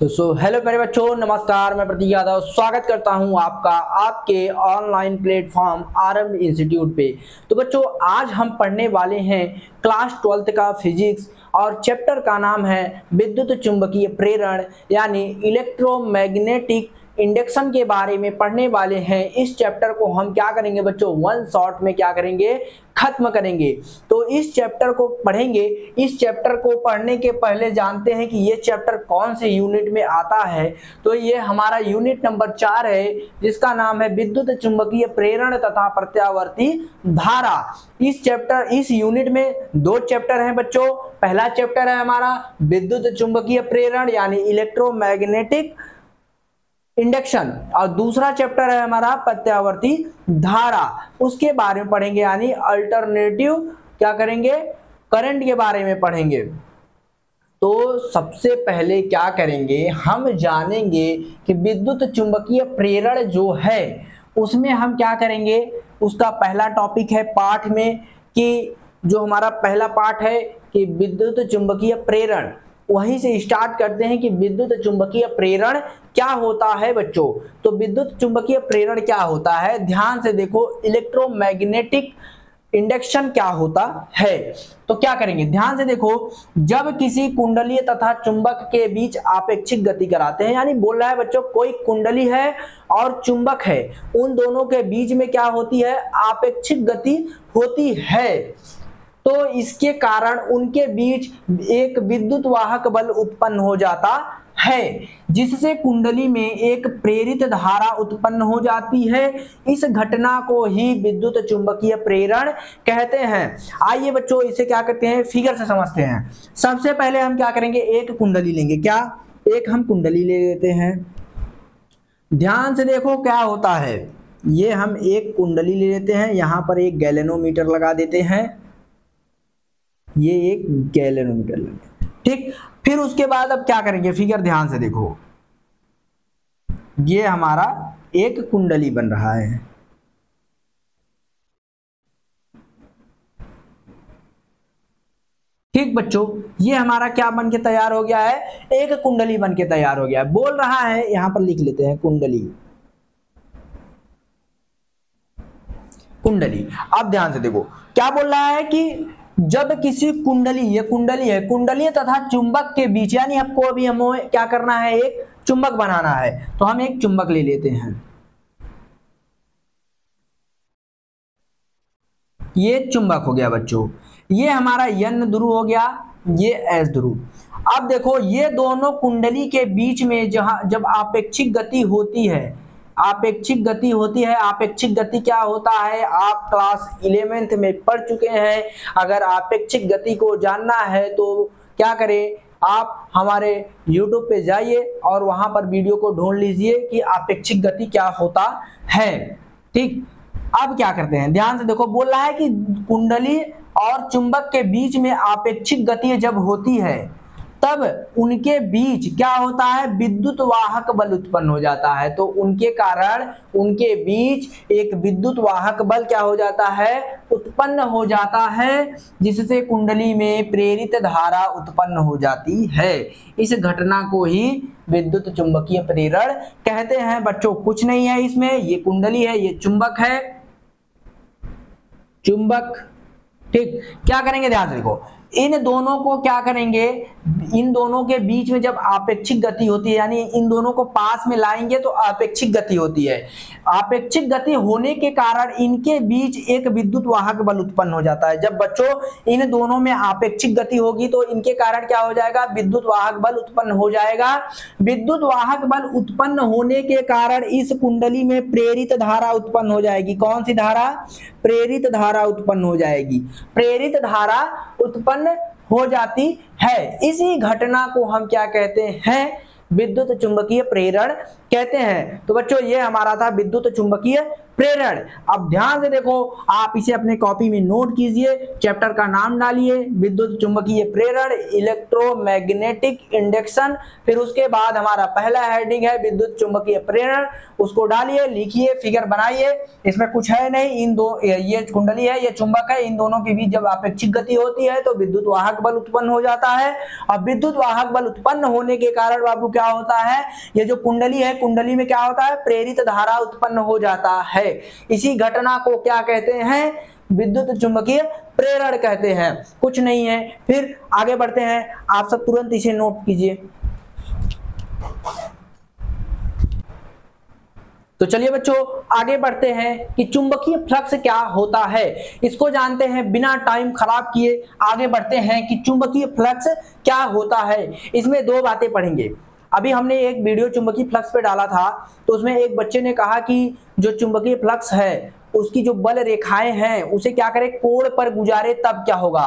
तो हेलो मेरे बच्चों, नमस्कार। मैं प्रतीक यादव स्वागत करता हूं आपका आपके ऑनलाइन प्लेटफॉर्म आरंभ इंस्टीट्यूट पे। तो बच्चों, आज हम पढ़ने वाले हैं क्लास 12th का फिजिक्स और चैप्टर का नाम है विद्युत चुंबकीय प्रेरण यानी इलेक्ट्रोमैग्नेटिक इंडक्शन के बारे में पढ़ने वाले हैं। इस चैप्टर को हम क्या करेंगे बच्चों, वन शॉट में क्या करेंगे, खत्म करेंगे। तो इस चैप्टर को पढ़ेंगे। इस चैप्टर को पढ़ने के पहले जानते हैं कि ये चैप्टर कौन से यूनिट में आता है। तो ये हमारा यूनिट नंबर 4 है, जिसका नाम है विद्युत चुंबकीय प्रेरण तथा प्रत्यावर्ती धारा। इस यूनिट में 2 चैप्टर हैं बच्चों। पहला चैप्टर है हमारा विद्युत चुंबकीय प्रेरण यानी इलेक्ट्रोमैग्नेटिक इंडक्शन और दूसरा चैप्टर है हमारा प्रत्यावर्ती धारा। उसके बारे में पढ़ेंगे यानी अल्टरनेटिव क्या करेंगे, करंट के बारे में पढ़ेंगे। तो सबसे पहले क्या करेंगे, हम जानेंगे कि विद्युत चुंबकीय प्रेरण जो है उसमें हम क्या करेंगे। उसका पहला टॉपिक है पाठ में कि जो हमारा पहला पाठ है कि विद्युत चुंबकीय प्रेरण, वहीं से स्टार्ट करते हैं कि विद्युत चुंबकीय प्रेरण क्या होता है बच्चों। तो विद्युत चुंबकीय प्रेरण क्या होता है, ध्यान से देखो। इलेक्ट्रोमैग्नेटिक इंडक्शन क्या होता है, तो क्या करेंगे, ध्यान से देखो। जब किसी कुंडलीय तथा चुंबक के बीच आपेक्षिक गति कराते हैं, यानी बोल रहा है बच्चों कोई कुंडली है और चुंबक है, उन दोनों के बीच में क्या होती है, आपेक्षिक गति होती है। तो इसके कारण उनके बीच एक विद्युत वाहक बल उत्पन्न हो जाता है, जिससे कुंडली में एक प्रेरित धारा उत्पन्न हो जाती है। इस घटना को ही विद्युत चुंबकीय प्रेरण कहते हैं। आइए बच्चों, इसे क्या कहते हैं, फिगर से समझते हैं। सबसे पहले हम क्या करेंगे, एक कुंडली लेंगे। क्या, एक हम कुंडली ले लेते हैं। ध्यान से देखो क्या होता है, ये हम एक कुंडली ले लेते हैं, यहां पर एक गैल्वेनोमीटर लगा देते हैं। ये एक गैल्वेनोमीटर लगे, ठीक। फिर उसके बाद अब क्या करेंगे, फिगर ध्यान से देखो। ये हमारा एक कुंडली बन रहा है, ठीक बच्चों। ये हमारा क्या बन के तैयार हो गया है, एक कुंडली बन के तैयार हो गया है। बोल रहा है, यहां पर लिख लेते हैं कुंडली। कुंडली, अब ध्यान से देखो क्या बोल रहा है कि जब किसी कुंडली, ये कुंडली है, कुंडली तथा चुंबक के बीच, यानी आपको अभी हमें क्या करना है, एक चुंबक बनाना है। तो हम एक चुंबक ले लेते हैं। ये चुंबक हो गया बच्चों। ये हमारा N ध्रुव हो गया, ये S ध्रुव। अब देखो ये दोनों कुंडली के बीच में जब आपेक्षिक गति होती है, आपेक्षिक गति होती है। आपेक्षिक गति क्या होता है, आप क्लास 11th में पढ़ चुके हैं। अगर आपेक्षिक गति को जानना है तो क्या करें, आप हमारे YouTube पे जाइए और वहां पर वीडियो को ढूंढ लीजिए कि आपेक्षिक गति क्या होता है, ठीक। अब क्या करते हैं, ध्यान से देखो। बोल रहा है कि कुंडली और चुंबक के बीच में आपेक्षिक गति जब होती है, तब उनके बीच क्या होता है, विद्युत वाहक बल उत्पन्न हो जाता है। तो उनके कारण उनके बीच एक विद्युत वाहक बल क्या हो जाता है, उत्पन्न हो जाता है, जिससे कुंडली में प्रेरित धारा उत्पन्न हो जाती है। इस घटना को ही विद्युत चुंबकीय प्रेरण कहते हैं बच्चों। कुछ नहीं है इसमें, ये कुंडली है, ये चुंबक है, चुंबक, ठीक। क्या करेंगे, ध्यान से देखो। इन दोनों को क्या करेंगे, इन दोनों के बीच में जब आपेक्षिक गति होती है, यानी इन दोनों को पास में लाएंगे तो आपेक्षिक गति होती है। आपेक्षिक गति होने के कारण इनके बीच एक विद्युत वाहक बल उत्पन्न हो जाता है। जब बच्चों इन दोनों में आपेक्षिक गति होगी तो इनके कारण क्या हो जाएगा, विद्युत वाहक बल उत्पन्न हो जाएगा। विद्युत वाहक बल उत्पन्न होने के कारण इस कुंडली में प्रेरित धारा उत्पन्न हो जाएगी। कौन सी धारा, प्रेरित धारा उत्पन्न हो जाएगी। प्रेरित धारा उत्पन्न हो जाती है। इसी घटना को हम क्या कहते हैं, विद्युत चुंबकीय प्रेरण कहते हैं। तो बच्चों ये हमारा था विद्युत चुंबकीय प्रेरण। अब ध्यान से देखो, आप इसे अपने कॉपी में नोट कीजिए, चैप्टर का नाम डालिए विद्युत चुंबकीय प्रेरण, इलेक्ट्रोमैग्नेटिक इंडक्शन, फिर उसके बाद हमारा पहला हेडिंग है विद्युत चुंबकीय प्रेरण, उसको डालिए, लिखिए, फिगर बनाइए। इसमें कुछ है नहीं, इन दो, ये कुंडली है, ये चुंबक है, इन दोनों के बीच जब अपेक्षिक गति होती है तो विद्युत वाहक बल उत्पन्न हो जाता है। और विद्युत वाहक बल उत्पन्न होने के कारण बाबू क्या होता है, ये जो कुंडली है, कुंडली में क्या होता है, प्रेरित धारा उत्पन्न हो जाता है। इसी घटना को क्या कहते हैं, विद्युत चुंबकीय प्रेरण कहते हैं, कुछ नहीं है। फिर आगे बढ़ते हैं, आप सब तुरंत इसे नोट कीजिए। तो चलिए बच्चों आगे बढ़ते हैं कि चुंबकीय फ्लक्स क्या होता है, इसको जानते हैं बिना टाइम खराब किए। आगे बढ़ते हैं कि चुंबकीय फ्लक्स क्या होता है। इसमें दो बातें पढ़ेंगे। अभी हमने एक वीडियो चुंबकीय फ्लक्स पे डाला था, तो उसमें एक बच्चे ने कहा कि जो चुंबकीय फ्लक्स है उसकी जो बल रेखाएं हैं उसे क्या करें, कोण पर गुजारे तब क्या होगा।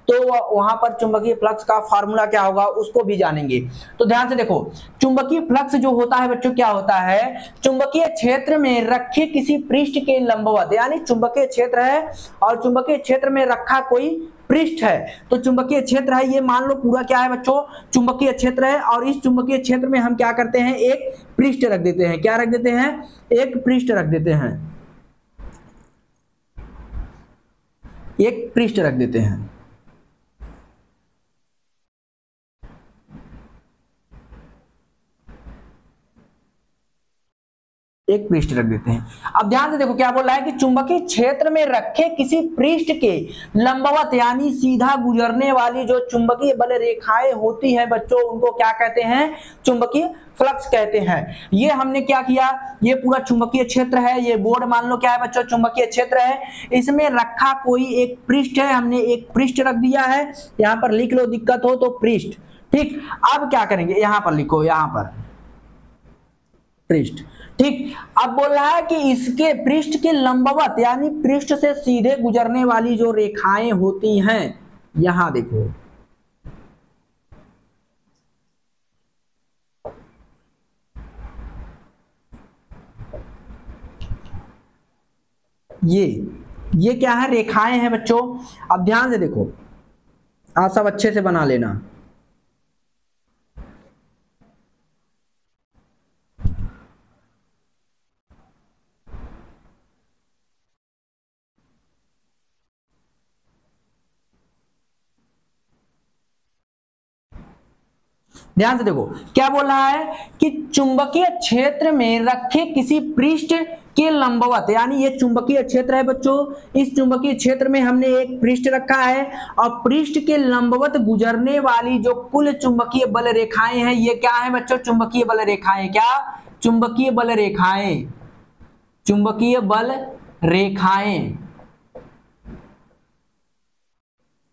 तो वहां पर चुंबकीय फ्लक्स का फार्मूला क्या होगा उसको भी जानेंगे। तो ध्यान से देखो, चुंबकीय फ्लक्स जो होता है बच्चों क्या होता है, चुंबकीय क्षेत्र में रखे किसी पृष्ठ के लंबवत, यानी चुंबकीय क्षेत्र है और चुंबकीय क्षेत्र में रखा कोई पृष्ठ है। तो चुंबकीय क्षेत्र है, ये मान लो पूरा क्या है बच्चों, चुंबकीय क्षेत्र है, और इस चुंबकीय क्षेत्र में हम क्या करते हैं, एक पृष्ठ रख देते हैं। क्या रख देते हैं, एक पृष्ठ रख देते हैं, एक पृष्ठ रख देते हैं। एक पृष्ठ रख देते हैं। अब ध्यान से देखो क्या बोल रहा है कि चुंबकीय क्षेत्र में रखे किसी पृष्ठ के लंबवत यानी सीधा गुजरने वाली जो चुंबकीय बल रेखाएं होती हैं बच्चों, उनको क्या कहते हैं, चुंबकीय फ्लक्स कहते हैं। ये हमने क्या किया, ये पूरा चुंबकीय क्षेत्र है, ये बोर्ड मान लो क्या है बच्चों, चुंबकीय क्षेत्र है, इसमें रखा कोई एक पृष्ठ है, हमने एक पृष्ठ रख दिया है। यहां पर लिख लो, दिक्कत हो तो पृष्ठ, ठीक। अब क्या करेंगे, यहां पर लिखो, यहां पर पृष्ठ, ठीक। अब बोल रहा है कि इसके पृष्ठ के लंबवत यानी पृष्ठ से सीधे गुजरने वाली जो रेखाएं होती हैं, यहां देखो, ये क्या है, रेखाएं हैं बच्चों। अब ध्यान से देखो, आप सब अच्छे से बना लेना। ध्यान से देखो क्या बोल रहा है कि चुंबकीय क्षेत्र में रखे किसी पृष्ठ के लंबवत, यानी ये चुंबकीय क्षेत्र है बच्चों, इस चुंबकीय क्षेत्र में हमने एक पृष्ठ रखा है और पृष्ठ के लंबवत गुजरने वाली जो कुल चुंबकीय बल रेखाएं हैं, ये क्या है बच्चों, चुंबकीय बल रेखाएं। क्या, चुंबकीय बल रेखाएं, चुंबकीय बल रेखाएं,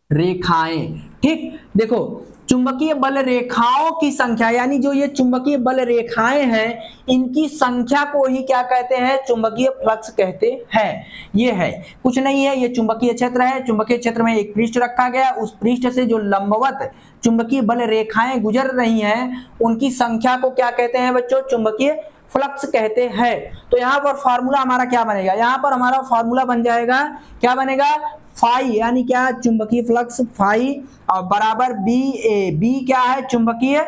रेखाएं, ठीक। देखो चुंबकीय बल रेखाओं की संख्या, यानी जो ये चुंबकीय बल रेखाएं हैं इनकी संख्या को ही क्या कहते हैं, चुंबकीय फ्लक्स कहते हैं। ये है, कुछ नहीं है, ये चुंबकीय क्षेत्र है, चुंबकीय क्षेत्र में एक पृष्ठ रखा गया, उस पृष्ठ से जो लंबवत चुंबकीय बल रेखाएं गुजर रही हैं उनकी संख्या को क्या कहते हैं बच्चों, चुंबकीय फ्लक्स कहते हैं। तो यहाँ पर फॉर्मूला हमारा क्या बनेगा, यहाँ पर हमारा फॉर्मूला बन जाएगा, क्या बनेगा, फाई, यानी क्या, चुंबकीय फ्लक्स फाई और बराबर बी ए। बी क्या है, चुंबकीय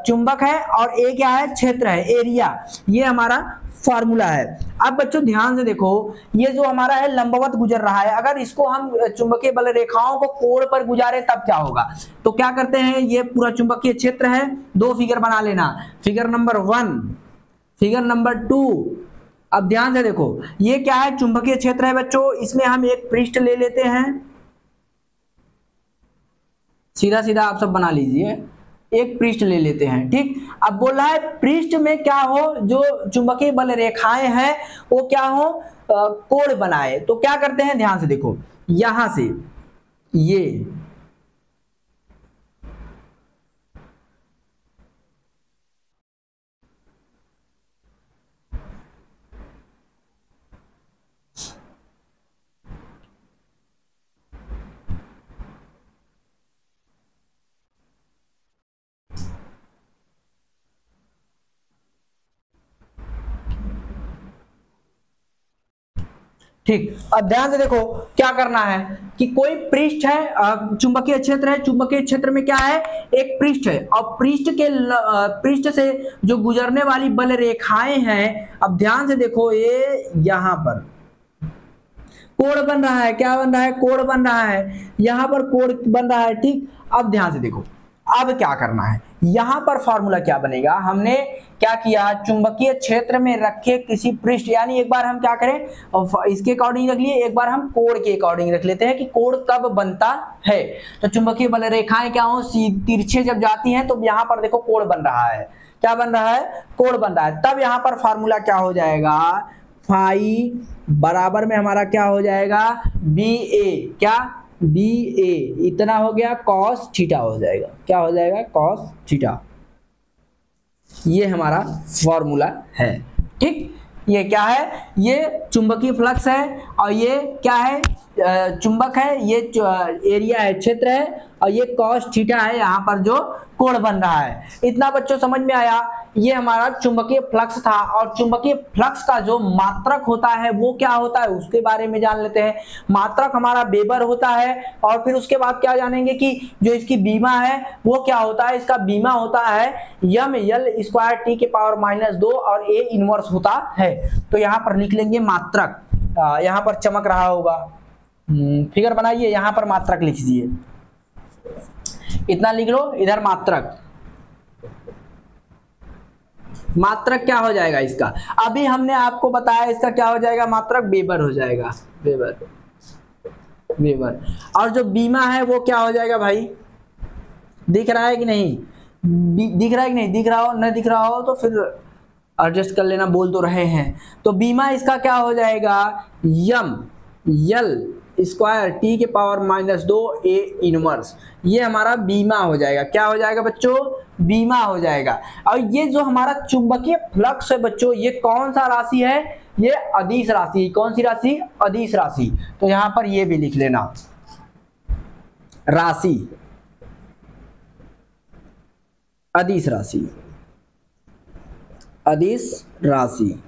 चुंबक है, और ए क्या है, क्षेत्र है, एरिया। ये हमारा फॉर्मूला है। अब बच्चों ध्यान से देखो, ये जो हमारा है लंबवत गुजर रहा है, अगर इसको हम चुंबकीय बल रेखाओं को कोण पर गुजारे तब क्या होगा। तो क्या करते हैं, ये पूरा चुंबकीय क्षेत्र है, दो फिगर बना लेना, फिगर नंबर 1, फिगर नंबर 2। अब ध्यान से देखो, ये क्या है, चुंबकीय क्षेत्र है बच्चों, इसमें हम एक पृष्ठ ले लेते हैं, सीधा सीधा आप सब बना लीजिए, एक पृष्ठ ले लेते हैं, ठीक। अब बोल रहा है पृष्ठ में क्या हो, जो चुंबकीय बल रेखाएं हैं वो क्या हो, कोण बनाए। तो क्या करते हैं, ध्यान से देखो, यहां से ये ठीक, अब ध्यान से देखो क्या करना है कि कोई पृष्ठ है, चुंबकीय क्षेत्र है, चुंबकीय क्षेत्र में क्या है, एक पृष्ठ है, और पृष्ठ से जो गुजरने वाली बल रेखाएं हैं, अब ध्यान से देखो ये यहां पर कोण बन रहा है, क्या बन रहा है, कोण बन रहा है, यहां पर कोण बन रहा है। ठीक, अब ध्यान से देखो अब क्या करना है, यहां पर फॉर्मूला क्या बनेगा, हमने क्या किया, चुंबकीय क्षेत्र में रखे किसी पृष्ठ, यानी एक बार हम क्या करें, इसके अकॉर्डिंग रख लिए, एक बार हम कोण के अकॉर्डिंग रख लेते हैं कि कोण कब बनता है। तो चुंबकीय बल रेखाएं क्या हो, तिरछे जब जाती हैं तो यहां पर देखो कोण बन रहा है, क्या बन रहा है, कोण बन रहा है। तब यहां पर फॉर्मूला क्या हो जाएगा, फाई बराबर में हमारा क्या हो जाएगा, बी ए, क्या बी ए इतना हो गया कॉस थीटा हो जाएगा, क्या हो जाएगा, कॉस थीटा। ये हमारा फॉर्मूला है। ठीक, ये क्या है, ये चुंबकीय फ्लक्स है, और ये क्या है, चुंबक है, ये एरिया है, क्षेत्र है, और ये कॉस थीटा है, यहाँ पर जो कोण बन रहा है। इतना बच्चों समझ में आया, ये हमारा चुंबकीय फ्लक्स था। और चुंबकीय फ्लक्स का जो मात्रक होता है वो क्या होता है, उसके बारे में जान लेते हैं। मात्रक हमारा वेबर होता है, और फिर उसके बाद क्या जानेंगे कि जो इसकी बीमा है वो क्या होता है, इसका बीमा होता है यम यल स्क्वायर टी के पावर -2 और ए इनवर्स होता है। तो यहाँ पर लिख लेंगे मात्रक, यहाँ पर चमक रहा होगा, फिगर बनाइए, यहाँ पर मात्रक लिख दीजिए, इतना लिख लो, इधर मात्रक, मात्रक क्या हो जाएगा इसका, अभी हमने आपको बताया इसका क्या हो जाएगा, मात्रक वेबर हो जाएगा, वेबर, वेबर। और जो बीमा है वो क्या हो जाएगा भाई, दिख रहा है कि नहीं, दिख रहा है कि नहीं, दिख रहा हो, नहीं दिख रहा हो तो फिर एडजस्ट कर लेना, बोल तो रहे हैं। तो बीमा इसका क्या हो जाएगा, यम यल स्क्वायर टी के पावर -2 ए इनवर्स, ये हमारा बीमा हो जाएगा, क्या हो जाएगा बच्चों, बीमा हो जाएगा। और ये जो हमारा चुंबकीय फ्लक्स है बच्चों, ये कौन सा राशि है, ये अदिश राशि, कौन सी राशि, अदिश राशि। तो यहां पर ये भी लिख लेना, राशि, अदिश राशि, अदिश राशि।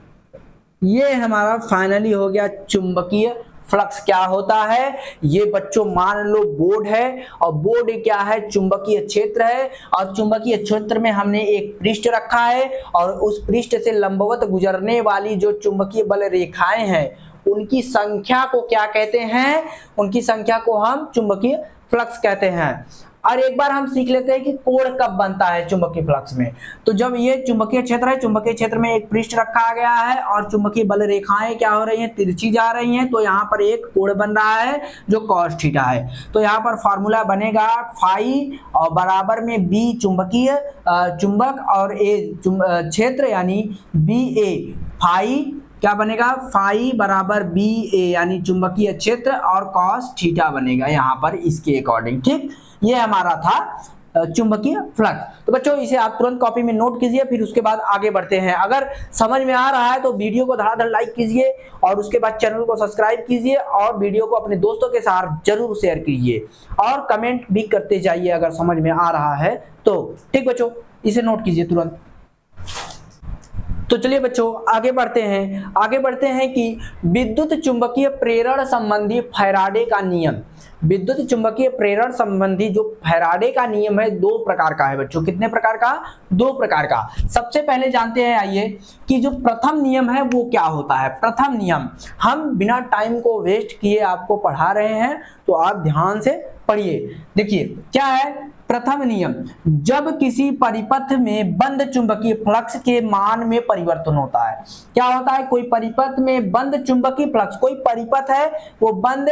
ये हमारा फाइनली हो गया चुंबकीय फ्लक्स। क्या होता है ये बच्चों, मान लो बोर्ड है, और बोर्ड क्या है, चुंबकीय क्षेत्र है, और चुंबकीय क्षेत्र में हमने एक पृष्ठ रखा है, और उस पृष्ठ से लंबवत गुजरने वाली जो चुंबकीय बल रेखाएं हैं उनकी संख्या को क्या कहते हैं, उनकी संख्या को हम चुंबकीय फ्लक्स कहते हैं। और एक बार हम सीख लेते हैं कि कोण कब बनता है चुंबकीय फ्लक्स में। तो जब ये चुंबकीय क्षेत्र है, चुंबकीय क्षेत्र में एक पृष्ठ रखा गया है और चुंबकीय बल रेखाएं क्या हो रही हैं, तिरछी जा रही हैं, तो यहाँ पर एक कोण बन रहा है जो कॉस थीटा है। तो यहाँ पर फॉर्मूला बनेगा फाई और बराबर में बी चुंबकीय चुंबक और ए क्षेत्र यानी बी ए, फाई क्या बनेगा, फाई बराबर बी ए यानी चुंबकीय क्षेत्र और कॉस थीटा बनेगा यहाँ पर इसके अकॉर्डिंग। ठीक, ये हमारा था चुंबकीय फ्लक्स। तो बच्चों इसे आप तुरंत कॉपी में नोट कीजिए, फिर उसके बाद आगे बढ़ते हैं। अगर समझ में आ रहा है तो वीडियो को धड़ाधड़ लाइक कीजिए, और उसके बाद चैनल को सब्सक्राइब कीजिए, और वीडियो को अपने दोस्तों के साथ जरूर शेयर कीजिए, और कमेंट भी करते जाइए अगर समझ में आ रहा है तो। ठीक बच्चों, इसे नोट कीजिए तुरंत। तो चलिए बच्चों आगे बढ़ते हैं कि विद्युत चुंबकीय प्रेरण संबंधी फैराडे का नियम। विद्युत चुंबकीय प्रेरण संबंधी जो फैराडे का नियम है दो प्रकार का है बच्चों। कितने प्रकार का, दो प्रकार का। सबसे पहले जानते हैं आइए कि जो प्रथम नियम है वो क्या होता है। प्रथम नियम हम बिना टाइम को वेस्ट किए आपको पढ़ा रहे हैं, तो आप ध्यान से पढ़िए। देखिए क्या है प्रथम नियम, जब किसी परिपथ में बंद चुंबकीय फ्लक्स के मान में परिवर्तन होता है। क्या होता है, कोई परिपथ में बंद चुंबकीय फ्लक्स, कोई परिपथ है वो बंद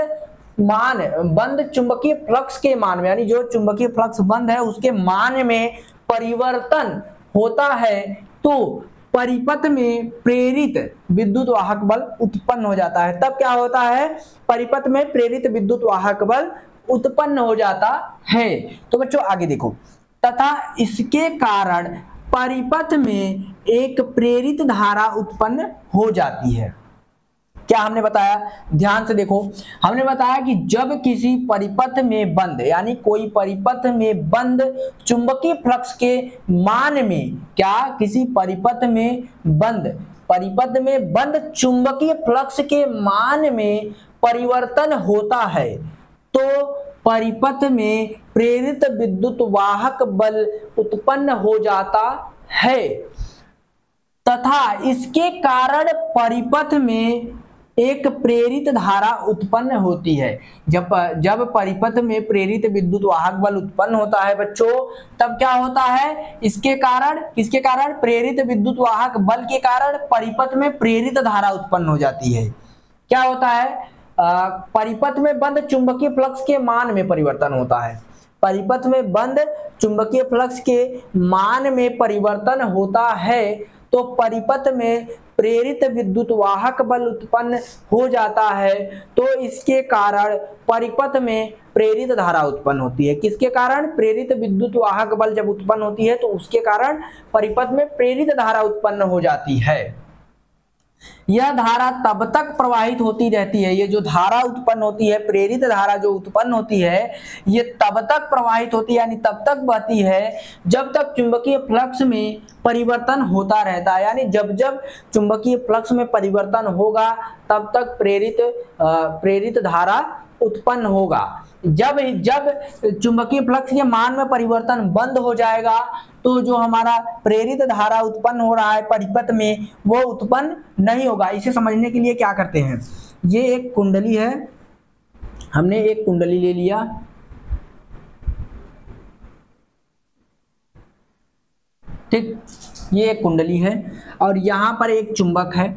चुंबकीय फ्लक्स के मान में, यानी जो चुंबकीय फ्लक्स बंद है उसके मान में परिवर्तन होता है, तो परिपथ में प्रेरित विद्युत वाहक बल उत्पन्न हो जाता है। तब क्या होता है, परिपथ में प्रेरित विद्युत वाहक बल उत्पन्न हो जाता है। तो बच्चों आगे देखो, तथा इसके कारण परिपथ में एक प्रेरित धारा उत्पन्न हो जाती है। क्या हमने बताया, ध्यान से देखो, हमने बताया कि जब किसी परिपथ में बंद, यानी कोई परिपथ में बंद चुंबकीय फ्लक्स के मान में, क्या किसी परिपथ में बंद परिपथ में बंद चुंबकीय फ्लक्स के मान में परिवर्तन होता है तो परिपथ में प्रेरित विद्युत वाहक बल उत्पन्न हो जाता है तथा इसके कारण परिपथ में एक प्रेरित धारा उत्पन्न होती है। जब परिपथ में प्रेरित विद्युत वाहक बल उत्पन्न होता है बच्चों, तब क्या होता है, इसके कारण, किसके कारण, प्रेरित विद्युत वाहक बल के कारण परिपथ में प्रेरित धारा उत्पन्न हो जाती है। क्या होता है, परिपथ में बंद चुंबकीय फ्लक्स के मान में परिवर्तन होता है। परिपथ में बंद चुंबकीय फ्लक्स के मान में परिवर्तन होता है तो परिपथ में प्रेरित विद्युत वाहक बल उत्पन्न हो जाता है तो इसके कारण परिपथ में प्रेरित धारा उत्पन्न होती है। किसके कारण, प्रेरित विद्युत वाहक बल जब उत्पन्न होती है तो उसके कारण परिपथ में प्रेरित धारा उत्पन्न हो जाती है। यह धारा तब तक प्रवाहित होती रहती है, ये जो धारा उत्पन्न होती है, प्रेरित धारा जो उत्पन्न होती है, ये तब तक प्रवाहित होती है यानी तब तक बहती है जब तक चुंबकीय फ्लक्स में परिवर्तन होता रहता है। यानी जब जब चुंबकीय फ्लक्स में परिवर्तन होगा तब तक प्रेरित धारा उत्पन्न होगा। जब चुंबकीय फ्लक्स के मान में परिवर्तन बंद हो जाएगा तो जो हमारा प्रेरित धारा उत्पन्न हो रहा है परिपथ में वो उत्पन्न नहीं होगा। इसे समझने के लिए क्या करते हैं, ये एक कुंडली है, हमने एक कुंडली ले लिया, ठीक, ये एक कुंडली है और यहां पर एक चुंबक है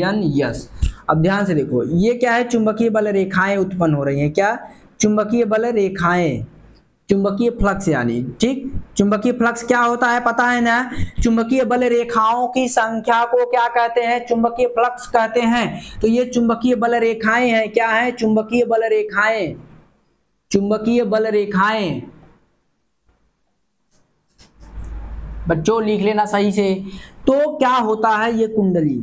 NS। अब ध्यान से देखो, ये क्या है, चुंबकीय बल रेखाएं उत्पन्न हो रही हैं। क्या, चुंबकीय बल रेखाएं, चुंबकीय फ्लक्स यानी, ठीक, चुंबकीय फ्लक्स क्या होता है पता है ना, चुंबकीय बल रेखाओं की संख्या को क्या कहते हैं, चुंबकीय फ्लक्स कहते हैं। तो ये चुंबकीय बल रेखाएं हैं, क्या है, चुंबकीय बल रेखाएं, चुंबकीय बल रेखाएं। बच्चों लिख लेना सही से। तो क्या होता है, ये कुंडली,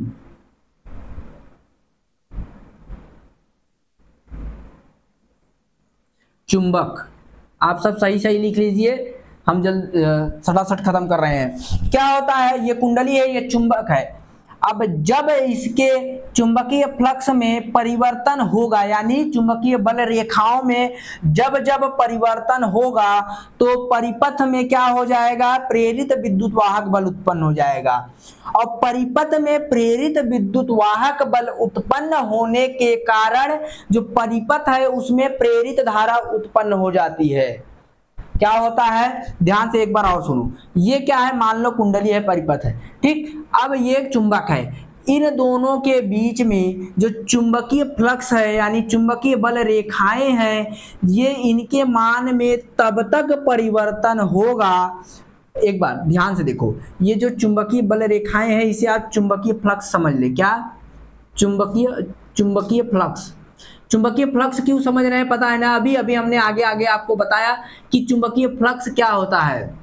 चुंबक, आप सब सही सही लिख लीजिए, हम जल्द सटासट खत्म कर रहे हैं। क्या होता है, ये कुंडली है, ये चुंबक है। अब जब इसके चुंबकीय फ्लक्स में परिवर्तन होगा यानी चुंबकीय बल रेखाओं में जब जब परिवर्तन होगा तो परिपथ में क्या हो जाएगा, प्रेरित विद्युत वाहक बल उत्पन्न हो जाएगा। और परिपथ में प्रेरित विद्युत वाहक बल उत्पन्न होने के कारण जो परिपथ है उसमें प्रेरित धारा उत्पन्न हो जाती है। क्या होता है, ध्यान से एक बार और सुनो, ये क्या है, मान लो कुंडली है, परिपथ है, ठीक। अब ये एक चुंबक है, इन दोनों के बीच में जो चुंबकीय फ्लक्स है यानी चुंबकीय बल रेखाएं हैं, ये इनके मान में तब तक परिवर्तन होगा। एक बार ध्यान से देखो, ये जो चुंबकीय बल रेखाएं हैं इसे आप चुंबकीय फ्लक्स समझ ले। क्या, चुंबकीय फ्लक्स, चुंबकीय फ्लक्स क्यों समझ रहे हैं पता है ना, अभी अभी हमने आगे आगे आपको बताया कि चुंबकीय फ्लक्स क्या होता है।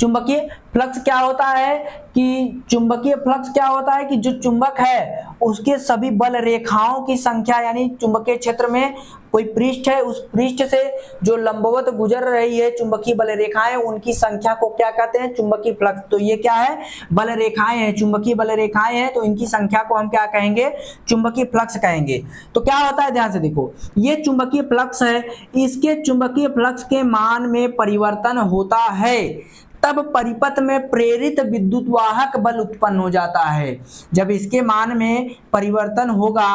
चुंबकीय फ्लक्स क्या होता है कि चुंबकीय फ्लक्स क्या होता है कि जो चुंबक है उसके सभी बल रेखाओं की संख्या यानी चुंबकीय क्षेत्र में कोई पृष्ठ है, उस पृष्ठ से जो लंबवत गुजर रही है चुंबकीय बल रेखाएं, उनकी संख्या को क्या कहते हैं, चुंबकीय फ्लक्स। तो ये क्या है, बल रेखाएं हैं, चुंबकीय बल रेखाएं हैं, तो इनकी संख्या को हम क्या कहेंगे, चुंबकीय फ्लक्स कहेंगे। तो क्या होता है, ध्यान से देखो, ये चुंबकीय फ्लक्स है, इसके चुंबकीय फ्लक्स के मान में परिवर्तन होता है तब परिपथ में प्रेरित विद्युत वाहक बल उत्पन्न हो जाता है। जब इसके मान में परिवर्तन होगा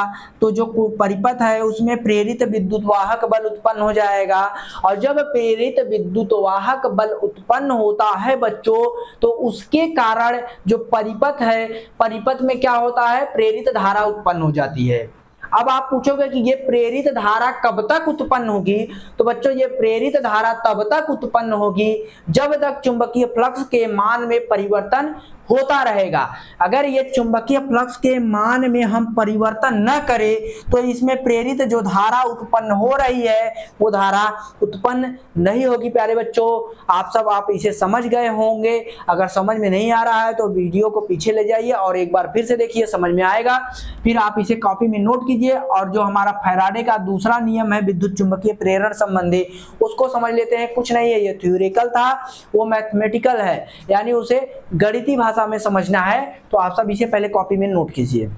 तो जो परिपथ है उसमें प्रेरित विद्युत वाहक बल उत्पन्न हो जाएगा। और जब प्रेरित विद्युत वाहक बल उत्पन्न होता है बच्चों, तो उसके कारण जो परिपथ है, परिपथ में क्या होता है, प्रेरित धारा उत्पन्न हो जाती है। अब आप पूछोगे कि ये प्रेरित धारा कब तक उत्पन्न होगी, तो बच्चों ये प्रेरित धारा तब तक उत्पन्न होगी जब तक चुंबकीय फ्लक्स के मान में परिवर्तन होता रहेगा। अगर ये चुंबकीय फ्लक्स के मान में हम परिवर्तन न करें तो इसमें प्रेरित जो धारा उत्पन्न हो रही है वो धारा उत्पन्न नहीं होगी। प्यारे बच्चों, आप इसे समझ गए होंगे। अगर समझ में नहीं आ रहा है तो वीडियो को पीछे ले जाइए और एक बार फिर से देखिए, समझ में आएगा। फिर आप इसे कॉपी में नोट कीजिए और जो हमारा फैराडे का दूसरा नियम है विद्युत चुंबकीय प्रेरण संबंधी, उसको समझ लेते हैं। कुछ नहीं है, ये थ्योरेटिकल था, वो मैथमेटिकल है, यानी उसे गणितीय भाषा सा हमें समझना है, तो आप सब इसे पहले कॉपी में नोट कीजिए।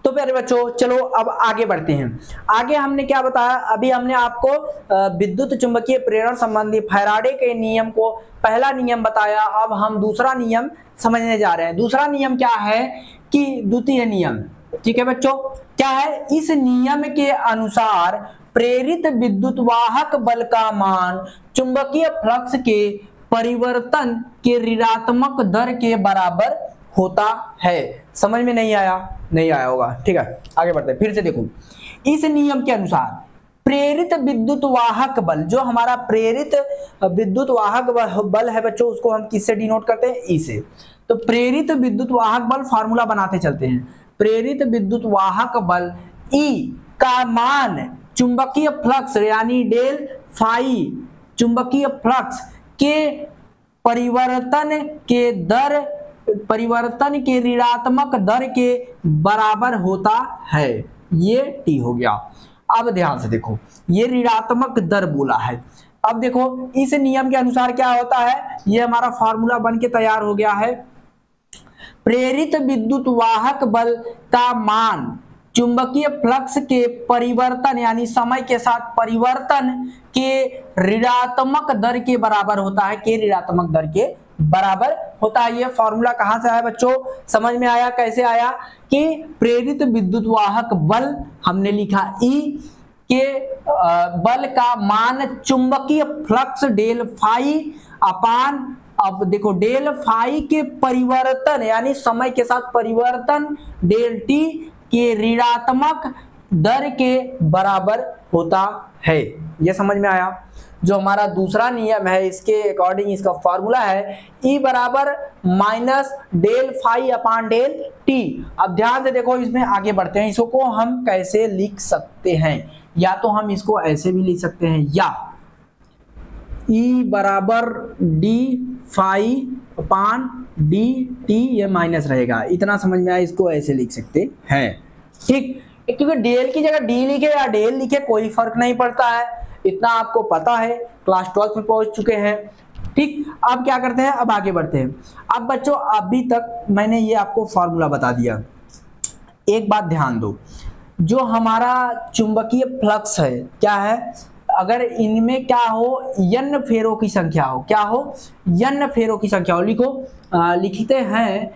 तो प्यारे बच्चों चलो अब आगे बढ़ते हैं। आगे हमने क्या बताया, अभी हमने आपको विद्युत चुंबकीय प्रेरण संबंधी फैराडे के नियम को पहला नियम बताया। अब हम दूसरा नियम समझने जा रहे हैं। दूसरा नियम क्या है कि द्वितीय नियम, ठीक है बच्चों, क्या है, इस नियम के अनुसार प्रेरित विद्युत वाहक बल का मान चुंबकीय फ्लक्स के परिवर्तन के ऋणात्मक दर के बराबर होता है। समझ में नहीं आया? नहीं आया होगा, ठीक है, आगे बढ़ते हैं। फिर से देखो, इस नियम के अनुसार प्रेरित विद्युत वाहक बल, जो हमारा प्रेरित विद्युत वाहक बल है बच्चों, उसको हम किससे डिनोट करते हैं? ई से। तो प्रेरित विद्युत वाहक बल फार्मूला बनाते चलते हैं। प्रेरित विद्युत वाहक बल ई का मान चुंबकीय फ्लक्स यानी डेल फाई, चुंबकीय फ्लक्स के परिवर्तन के ऋणात्मक दर के बराबर होता है। ये टी हो गया। अब ध्यान से देखो, ये ऋणात्मक दर बोला है। अब देखो इस नियम के अनुसार क्या होता है, ये हमारा फार्मूला बन के तैयार हो गया है। प्रेरित विद्युत वाहक बल का मान चुंबकीय फ्लक्स के परिवर्तन यानी समय के साथ परिवर्तन के ऋणात्मक दर के बराबर होता है, के ऋणात्मक दर के बराबर होता है। ये फॉर्मूला कहां से आया बच्चों? समझ में आया? कैसे आया कि प्रेरित विद्युत वाहक बल हमने लिखा ई के बल का मान चुंबकीय फ्लक्स डेल फाई अपान, अब देखो डेल फाई के परिवर्तन यानी समय के साथ परिवर्तन डेल टी के ऋणात्मक दर के बराबर होता है। यह समझ में आया? जो हमारा दूसरा नियम है इसके अकॉर्डिंग इसका फॉर्मूला है E बराबर minus del phi upon del t. अब ध्यान से देखो, इसमें आगे बढ़ते हैं। इसको हम कैसे लिख सकते हैं? या तो हम इसको ऐसे भी लिख सकते हैं, या E बराबर D phi upon d T, ये माइनस रहेगा। इतना समझ में आया? इसको ऐसे लिख सकते हैं, ठीक, क्योंकि डेल की जगह डी लिखे या डेल लिखे कोई फर्क नहीं पड़ता है, इतना आपको पता है, क्लास 12 में पहुंच चुके हैं, ठीक। अब क्या करते हैं, अब आगे बढ़ते हैं। अब बच्चों अभी तक मैंने ये आपको फॉर्मूला बता दिया। एक बात ध्यान दो, जो हमारा चुंबकीय फ्लक्स है क्या है, अगर इनमें क्या हो, n फेरों की संख्या हो, क्या हो, n फेरों की संख्या हो। लिखो, लिखते हैं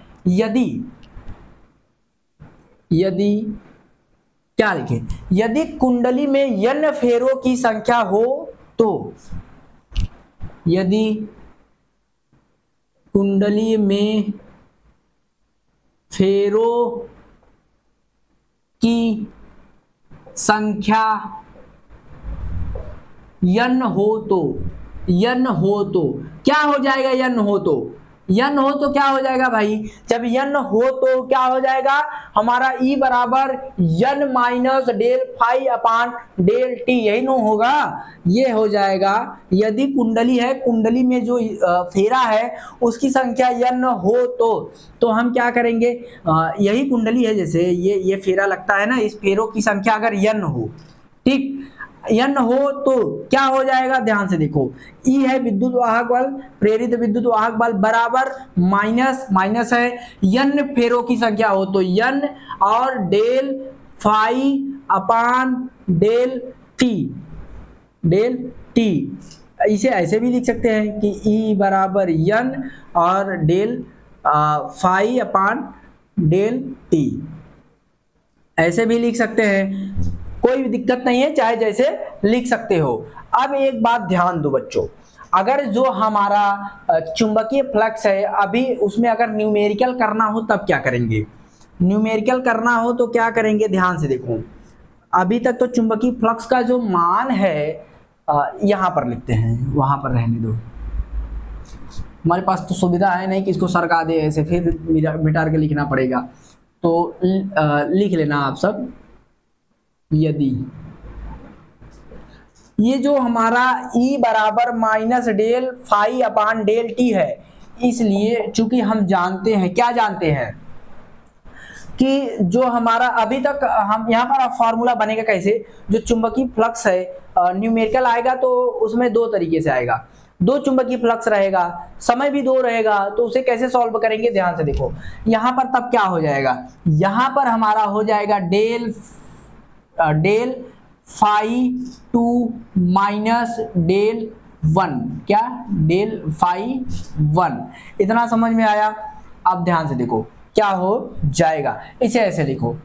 यदि क्या लिखें, यदि कुंडली में n फेरों की संख्या हो तो, यदि कुंडली में फेरों की संख्या n हो तो क्या हो जाएगा? n हो तो क्या हो जाएगा भाई? जब n हो तो क्या हो जाएगा हमारा? E बराबर n minus del phi upon del t, यही नो होगा, ये हो जाएगा। यदि कुंडली है, कुंडली में जो फेरा है उसकी संख्या n हो तो हम क्या करेंगे, यही कुंडली है, जैसे ये फेरा लगता है ना, इस फेरों की संख्या अगर n हो, ठीक, n हो तो क्या हो जाएगा? ध्यान से देखो, E है विद्युत वाहक बल, प्रेरित विद्युत वाहक बल बराबर माइनस है n फेरों की संख्या हो तो n और del phi upon del t. इसे ऐसे भी लिख सकते हैं कि E बराबर n और del phi upon del t, ऐसे भी लिख सकते हैं, कोई भी दिक्कत नहीं है, चाहे जैसे लिख सकते हो। अब एक बात ध्यान दो बच्चों, अगर जो हमारा चुंबकीय फ्लक्स है अभी उसमें अगर न्यूमेरिकल करना हो तब क्या करेंगे? न्यूमेरिकल करना हो तो क्या करेंगे? ध्यान से देखो, अभी तक तो चुंबकीय फ्लक्स का जो मान है यहाँ पर लिखते हैं, वहां पर रहने दो, हमारे पास तो सुविधा है नहीं कि इसको सरका दे ऐसे, फिर मिटार के लिखना पड़ेगा। तो लिख लेना आप सब, यदि ये जो हमारा E बराबर minus del phi upon del t है, इसलिए चूंकि हम जानते हैं, क्या जानते हैं कि जो हमारा अभी तक हम यहाँ पर फॉर्मूला बनेगा कैसे, जो चुंबकीय फ्लक्स है न्यूमेरिकल आएगा तो उसमें दो तरीके से आएगा। दो चुंबकीय फ्लक्स रहेगा, समय भी दो रहेगा, तो उसे कैसे सॉल्व करेंगे, ध्यान से देखो। यहां पर तब क्या हो जाएगा, यहां पर हमारा हो जाएगा डेल फाई 2 माइनस डेल 1, क्या डेल फाई 1। इतना समझ में आया। अब ध्यान से देखो क्या हो जाएगा, इसे ऐसे लिखो,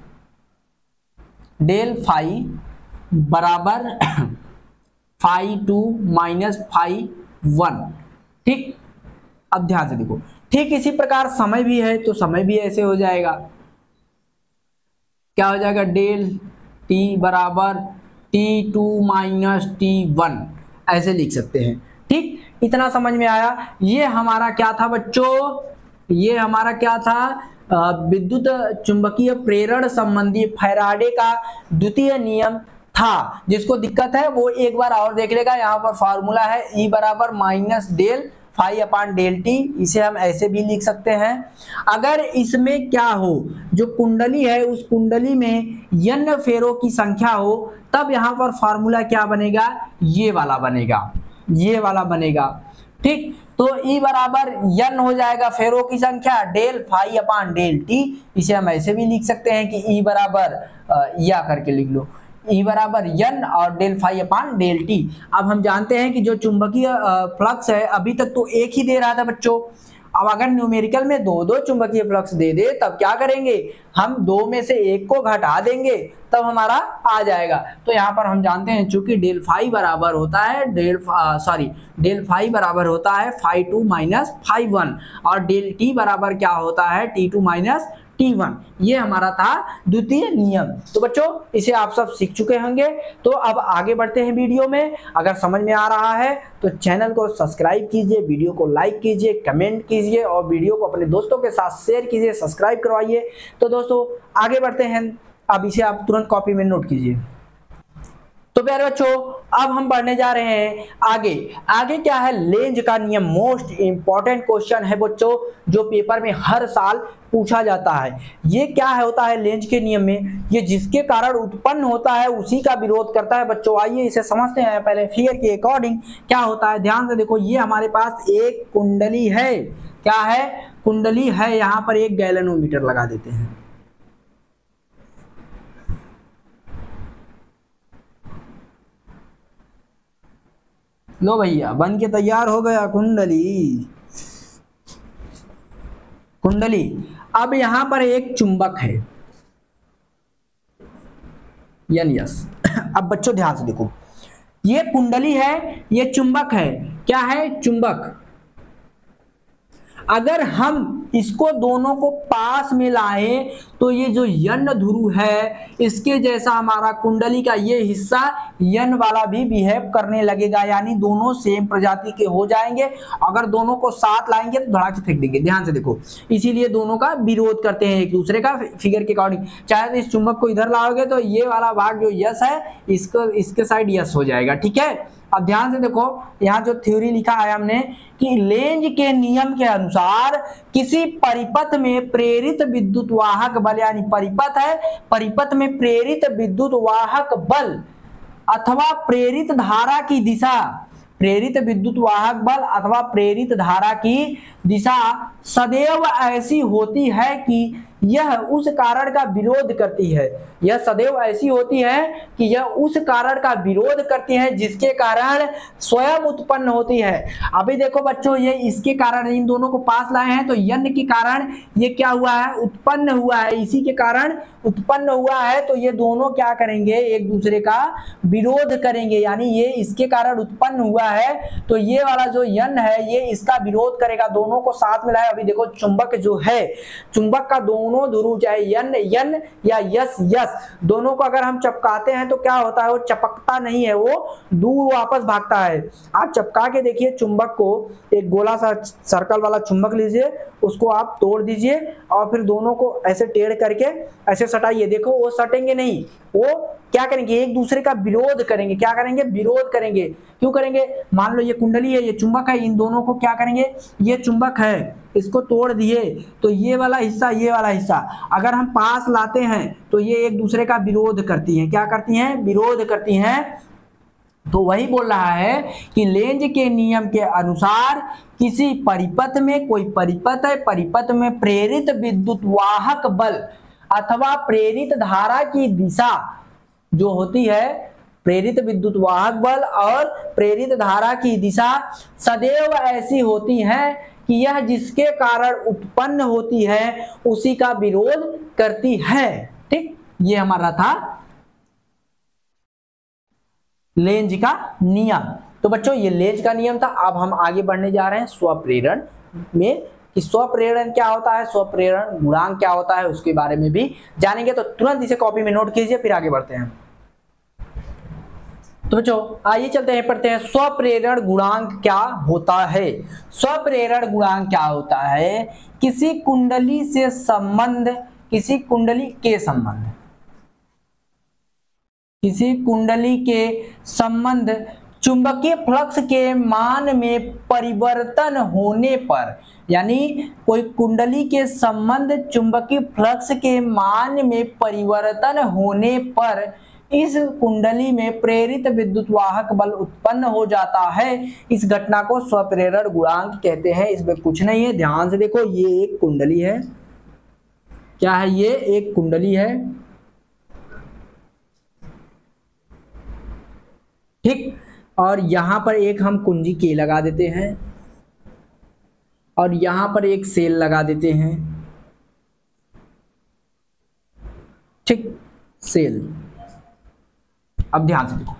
डेल फाई बराबर फाई 2 माइनस फाई 1, ठीक। अब ध्यान से देखो, ठीक इसी प्रकार समय भी है तो समय भी ऐसे हो जाएगा, क्या हो जाएगा, डेल टी बराबर T2 माइनस T1, ऐसे लिख सकते हैं, ठीक। इतना समझ में आया। ये हमारा क्या था बच्चों, ये हमारा क्या था, विद्युत चुंबकीय प्रेरण संबंधी फैराडे का द्वितीय नियम था। जिसको दिक्कत है वो एक बार और देख लेगा। यहाँ पर फॉर्मूला है E बराबर minus del phi upon del t, इसे हम ऐसे भी लिख सकते हैं। अगर इसमें क्या हो, जो कुंडली है उस कुंडली में n फेरों की संख्या हो, तब यहाँ पर फॉर्मूला क्या बनेगा, ये वाला बनेगा, ये वाला बनेगा, ठीक। तो E बराबर n हो जाएगा फेरों की संख्या del phi upon del t, इसे हम ऐसे भी लिख सकते हैं कि E बराबर या करके लिख लो, E बराबर n और del phi upon del t. अब हम जानते हैं कि जो चुंबकीय फ्लक्स है अभी तक तो एक ही दे रहा था बच्चों, अब अगर न्यूमेरिकल में दो दो चुंबकीय फ्लक्स दे दे तब क्या करेंगे, हम दो में से एक को घटा देंगे तब हमारा आ जाएगा। तो यहाँ पर हम जानते हैं चूंकि डेल फाई बराबर होता है डेल फाई बराबर होता है फाई 2 माइनस फाई 1 और डेल टी बराबर क्या होता है T2 माइनस T1, ये हमारा था द्वितीय नियम। तो बच्चों इसे आप सब सीख चुके होंगे। तो अब आगे बढ़ते हैं वीडियो में। अगर समझ में आ रहा है तो चैनल को सब्सक्राइब कीजिए, वीडियो को लाइक कीजिए, कमेंट कीजिए और वीडियो को अपने दोस्तों के साथ शेयर कीजिए, सब्सक्राइब करवाइए। तो दोस्तों आगे बढ़ते हैं, अब इसे आप तुरंत कॉपी में नोट कीजिए। तो प्यारे बच्चों अब हम बढ़ने जा रहे हैं आगे। आगे क्या है, लेंज का नियम, मोस्ट इंपॉर्टेंट क्वेश्चन है बच्चों, जो पेपर में हर साल पूछा जाता है। ये क्या है, होता है लेंज के नियम में, ये जिसके कारण उत्पन्न होता है उसी का विरोध करता है। बच्चों आइए इसे समझते हैं पहले फिगर के अकॉर्डिंग क्या होता है। ध्यान से देखो, ये हमारे पास एक कुंडली है, क्या है, कुंडली है। यहाँ पर एक गैल्वेनोमीटर लगा देते हैं, लो भैया बन के तैयार हो गया कुंडली। अब यहां पर एक चुंबक है यस। अब बच्चों ध्यान से देखो, ये कुंडली है, ये चुंबक है, क्या है, चुंबक। अगर हम इसको दोनों को पास में लाएं तो ये जो यन ध्रुव है इसके जैसा हमारा कुंडली का ये हिस्सा यन वाला भी बिहेव करने लगेगा, यानी दोनों सेम प्रजाति के हो जाएंगे। अगर दोनों को साथ लाएंगे तो धड़ा के फेंक देंगे। ध्यान से देखो, इसीलिए दोनों का विरोध करते हैं एक दूसरे का फिगर के अकॉर्डिंग। चाहे तो इस चुंबक को इधर लाओगे तो ये वाला भाग जो यस है इसके साइड यस हो जाएगा, ठीक है। अब ध्यान से देखो, यहाँ जो थ्योरी लिखा है हमने कि लेंज के नियम के अनुसार किसी परिपथ में प्रेरित विद्युत वाहक बल, यानी परिपथ है, परिपथ में प्रेरित विद्युत वाहक बल अथवा प्रेरित धारा की दिशा, प्रेरित विद्युत वाहक बल अथवा प्रेरित धारा की दिशा सदैव ऐसी होती है कि यह उस कारण का विरोध करती है। यह सदैव ऐसी होती है कि यह उस कारण का विरोध करती है जिसके कारण स्वयं उत्पन्न होती है। अभी देखो बच्चों, ये इसके कारण इन दोनों को पास लाए हैं तो यन के कारण ये क्या हुआ है, उत्पन्न हुआ है, इसी के कारण उत्पन्न हुआ है। तो ये दोनों क्या करेंगे, एक दूसरे का विरोध करेंगे, यानी ये इसके कारण उत्पन्न हुआ है तो ये वाला जो यन है ये इसका विरोध करेगा। दोनों को साथ मिलाए, अभी देखो चुंबक जो है, चुंबक का दोनों ध्रुव चाहे यन यन या यस यस, दोनों को अगर हम चपकाते हैं तो क्या होता है, वो चपकता नहीं है, वो दूर वापस भागता है। आप चपका के देखिए चुंबक को, एक गोला सा सर्कल वाला चुंबक लीजिए, उसको आप तोड़ दीजिए और फिर दोनों को ऐसे टेढ़ करके ऐसे सटाइए। देखो वो सटेंगे नहीं, वो क्या करेंगे, एक दूसरे का विरोध करेंगे। क्या करेंगे, विरोध करेंगे। क्यों करेंगे, मान लो ये कुंडली है, ये चुंबक है, इन दोनों को क्या करेंगे, ये चुंबक है, इसको तोड़ दिए तो ये वाला हिस्सा, ये वाला हिस्सा अगर हम पास लाते हैं तो ये एक दूसरे का विरोध करती हैं। क्या करती हैं, विरोध करती हैं। तो वही बोल रहा है कि लेंज के नियम के अनुसार किसी परिपथ में, कोई परिपथ है, परिपथ में प्रेरित विद्युत वाहक बल अथवा प्रेरित धारा की दिशा जो होती है, प्रेरित विद्युत वाहक बल और प्रेरित धारा की दिशा सदैव ऐसी होती है कि यह जिसके कारण उत्पन्न होती है उसी का विरोध करती है। ठीक, ये हमारा था लेंज का नियम। तो बच्चों ये लेंज का नियम था। अब हम आगे बढ़ने जा रहे हैं स्वप्रेरण में कि स्वप्रेरण क्या होता है, स्वप्रेरण गुणांक क्या होता है, उसके बारे में भी जानेंगे। तो तुरंत इसे कॉपी में नोट कीजिए, फिर आगे बढ़ते हैं। तो बच्चों आइए चलते हैं, पढ़ते हैं स्वप्रेरण गुणांक क्या होता है। स्वप्रेरण गुणांक क्या होता है? किसी कुंडली से संबंध, किसी कुंडली के संबंध, किसी कुंडली के संबंध चुंबकीय फ्लक्स के मान में परिवर्तन होने पर, यानी कोई कुंडली के संबंध चुंबकीय फ्लक्स के मान में परिवर्तन होने पर इस कुंडली में प्रेरित विद्युत वाहक बल उत्पन्न हो जाता है। इस घटना को स्वप्रेरण गुणांक कहते हैं। इसमें कुछ नहीं है, ध्यान से देखो, ये एक कुंडली है। क्या है? ये एक कुंडली है। ठीक, और यहां पर एक हम कुंजी के लगा देते हैं और यहां पर एक सेल लगा देते हैं। ठीक, सेल। अब ध्यान से देखो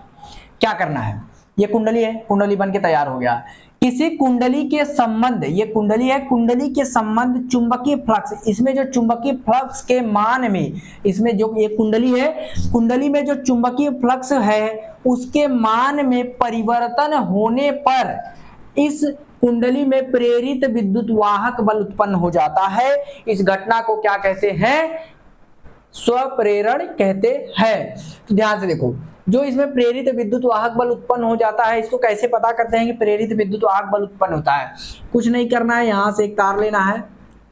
क्या करना है। ये कुंडली है, कुंडली बन के तैयार हो गया। किसी कुंडली के संबंध, ये कुंडली है, कुंडली के संबंध चुंबकीय फ्लक्स, इसमें जो चुंबकीय फ्लक्स के मान में, इसमें जो ये कुंडली है, कुंडली में जो चुंबकीय फ्लक्स है उसके मान में परिवर्तन होने पर इस कुंडली में प्रेरित विद्युत वाहक बल उत्पन्न हो जाता है। इस घटना को क्या कहते हैं? स्वप्रेरण कहते हैं। तो ध्यान से देखो, जो इसमें प्रेरित विद्युत वाहक बल उत्पन्न हो जाता है, इसको कैसे पता करते हैं कि प्रेरित विद्युत वाहक बल उत्पन्न होता है? कुछ नहीं करना है, यहां से एक तार लेना है,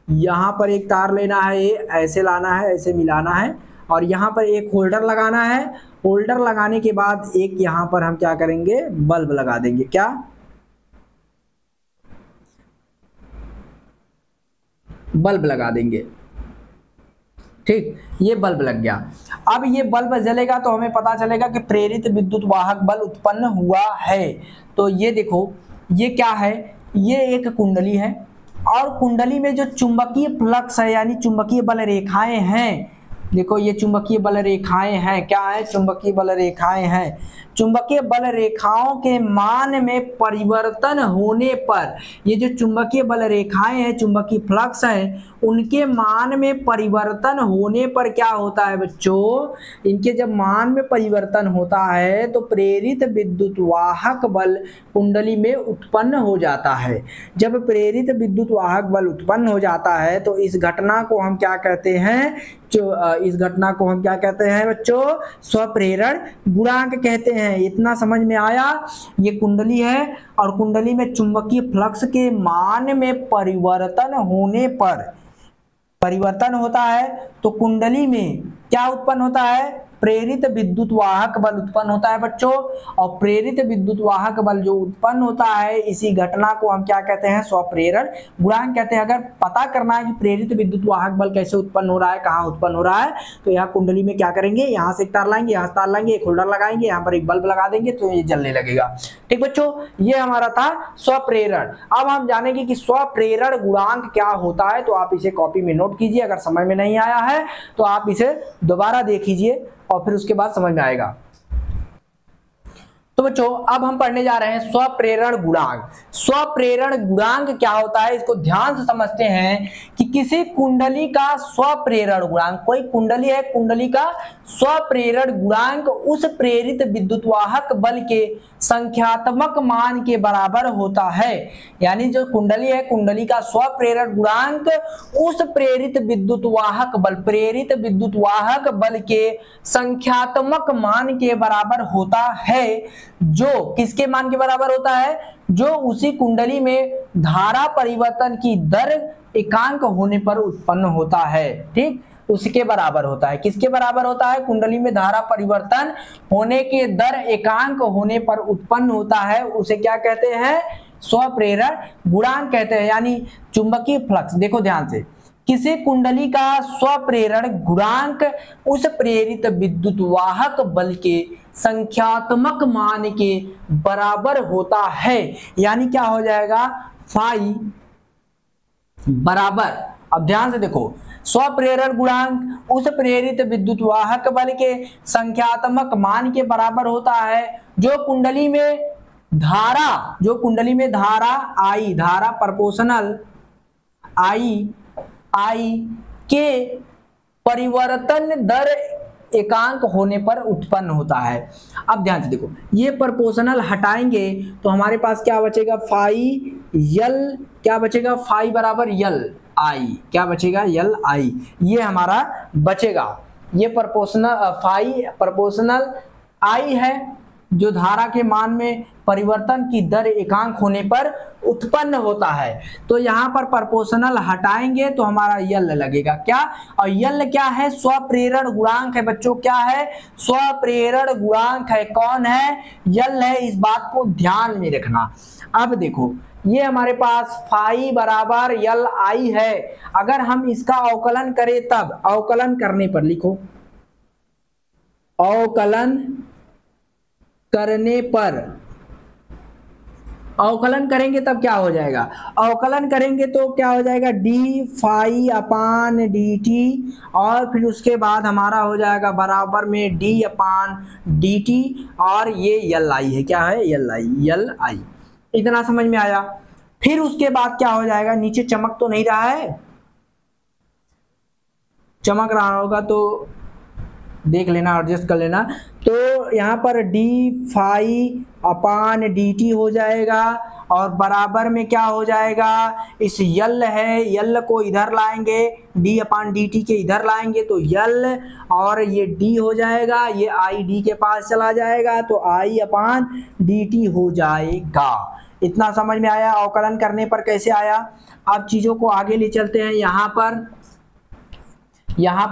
यहां पर एक तार लेना है, ये ऐसे लाना है, ऐसे मिलाना है और यहां पर एक होल्डर लगाना है। होल्डर लगाने के बाद एक यहां पर हम क्या करेंगे? बल्ब लगा देंगे। क्या? बल्ब लगा देंगे। ठीक, ये बल्ब लग गया। अब ये बल्ब जलेगा तो हमें पता चलेगा कि प्रेरित विद्युत वाहक बल उत्पन्न हुआ है। तो ये देखो, ये क्या है? ये एक कुंडली है और कुंडली में जो चुंबकीय फ्लक्स है यानी चुंबकीय बल रेखाएं हैं, देखो ये चुंबकीय बल रेखाएं हैं। क्या है? चुंबकीय बल रेखाएं हैं। चुंबकीय बल रेखाओं के मान में परिवर्तन होने पर, ये जो चुंबकीय बल रेखाएं हैं, चुंबकीय फ्लक्स है, उनके मान में परिवर्तन होने पर क्या होता है बच्चों? इनके जब मान में परिवर्तन होता है तो प्रेरित विद्युत वाहक बल कुंडली में उत्पन्न हो जाता है। जब प्रेरित विद्युत वाहक बल उत्पन्न हो जाता है तो इस घटना को हम क्या कहते हैं? इस घटना को हम क्या कहते हैं बच्चों? स्वप्रेरण गुणांक कहते हैं। इतना समझ में आया? ये कुंडली है और कुंडली में चुंबकीय फ्लक्स के मान में परिवर्तन होने पर, परिवर्तन होता है तो कुंडली में क्या उत्पन्न होता है? प्रेरित विद्युत वाहक बल उत्पन्न होता है बच्चों। और प्रेरित विद्युत वाहक बल जो उत्पन्न होता है, इसी घटना को हम क्या कहते हैं? स्वप्रेरण गुणांक कहते हैं। अगर पता करना है कि प्रेरित विद्युत वाहक बल कैसे उत्पन्न हो रहा है, कहाँ उत्पन्न हो रहा है, तो यहाँ कुंडली में क्या करेंगे? यहाँ से एक तार लाएंगे, यहाँ से तार लाएंगे, एक होल्डर लगाएंगे, यहाँ पर एक बल्ब लगा देंगे तो ये जलने लगेगा। ठीक बच्चों, ये हमारा था स्वप्रेरण। अब हम जानेंगे कि स्वप्रेरण गुणांक क्या होता है। तो आप इसे कॉपी में नोट कीजिए। अगर समझ में नहीं आया है तो आप इसे दोबारा देखिए और फिर उसके बाद समझ में आएगा। तो बच्चों अब हम पढ़ने जा रहे हैं स्वप्रेरण गुणांक। स्वप्रेरण गुणांक क्या होता है इसको ध्यान से समझते हैं कि किसी कुंडली का स्वप्रेरण गुणांक, कोई कुंडली है, कुंडली का स्वप्रेरण गुणांक उस प्रेरित विद्युत वाहक बल के संख्यात्मक मान के बराबर होता है। यानी जो कुंडली है, कुंडली का स्वप्रेरण गुणांक उस प्रेरित विद्युत वाहक बल, प्रेरित विद्युत वाहक बल के संख्यात्मक मान के बराबर होता है। जो किसके मान के बराबर होता है? जो उसी कुंडली में धारा परिवर्तन की दर एकांक होने पर उत्पन्न होता है। ठीक, उसके बराबर होता है। किसके बराबर होता है? कुंडली में धारा परिवर्तन होने के दर एकांक होने पर उत्पन्न होता है, उसे क्या कहते हैं? स्वप्रेरण गुणांक कहते हैं, यानी चुंबकीय फ्लक्स। देखो ध्यान से, किसी कुंडली का स्वप्रेरण गुणांक उस प्रेरित विद्युत वाहक बल के संख्यात्मक मान के बराबर होता है। यानी क्या हो जाएगा? फाई बराबर, अब ध्यान से देखो, स्वप्रेरण गुणांक उस प्रेरित विद्युत वाहक बल के संख्यात्मक मान के बराबर होता है जो कुंडली में धारा आई, धारा प्रोपोर्शनल आई के परिवर्तन दर एकांक होने पर उत्पन्न होता है। अब ध्यान से देखो, ये प्रोपोर्शनल हटाएंगे तो हमारे पास क्या बचेगा? फाई यल, क्या बचेगा? फाई बराबर यल आई, क्या बचेगा? यल आई, ये हमारा बचेगा। ये फाई प्रोपोर्शनल आई है जो धारा के मान में परिवर्तन की दर एकांक होने पर उत्पन्न होता है। तो यहाँ पर प्रोपोर्शनल हटाएंगे तो हमारा यल लगेगा क्या? और यल क्या है? स्वप्रेरण गुणांक है बच्चों। क्या है? स्वप्रेरण गुणांक है। कौन है? यल है। इस बात को ध्यान में रखना। अब देखो, ये हमारे पास फाई बराबर यल आई है। अगर हम इसका अवकलन करें तब, अवकलन करने पर लिखो, अवकलन करने पर, अवकलन करेंगे तब क्या हो जाएगा? अवकलन करेंगे तो क्या हो जाएगा? D phi upon d T, और फिर उसके बाद हमारा हो जाएगा बराबर में डी अपान डी टी, और ये यल आई है। क्या है? यल आई, यल आई। इतना समझ में आया? फिर उसके बाद क्या हो जाएगा? नीचे चमक तो नहीं रहा है? चमक रहा होगा तो देख लेना, एडजस्ट कर लेना। तो यहाँ पर D phi upon d T हो जाएगा, और बराबर में क्या हो जाएगा? इस यल है, यल को इधर लाएंगे, डी अपान डी टी के इधर लाएंगे तो यल, और ये डी हो जाएगा, ये आई डी के पास चला जाएगा तो आई अपान डी टी हो जाएगा। इतना समझ में आया? अवकलन करने पर कैसे आया? अब चीज़ों को आगे ले चलते हैं। यहाँ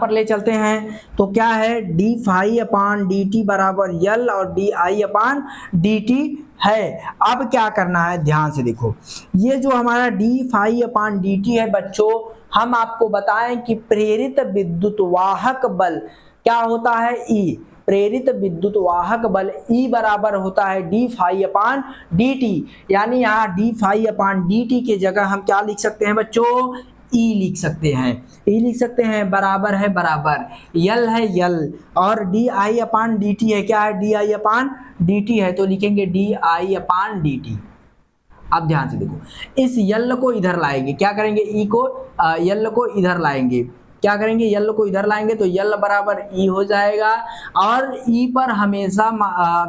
पर ले चलते हैं तो क्या है? D phi upon d t बराबर यल और D I upon d t है। अब क्या करना है? ध्यान से देखो, ये जो हमारा d phi upon d t है बच्चों, हम आपको बताएं कि प्रेरित विद्युत वाहक बल क्या होता है? ई। प्रेरित विद्युत वाहक बल ई बराबर होता है d phi upon d T. यानी यहाँ D phi upon d T के जगह हम क्या लिख सकते हैं बच्चों? ई लिख सकते हैं। ई लिख सकते हैं, बराबर है बराबर, यल है यल, और D I upon d t है। क्या है? D I upon d t है, तो लिखेंगे D I upon d T. अब ध्यान से देखो, इस यल को इधर लाएंगे, क्या करेंगे? ई को यल को इधर लाएंगे, क्या करेंगे? यल को इधर लाएंगे तो यल बराबर ई हो जाएगा, और ई पर हमेशा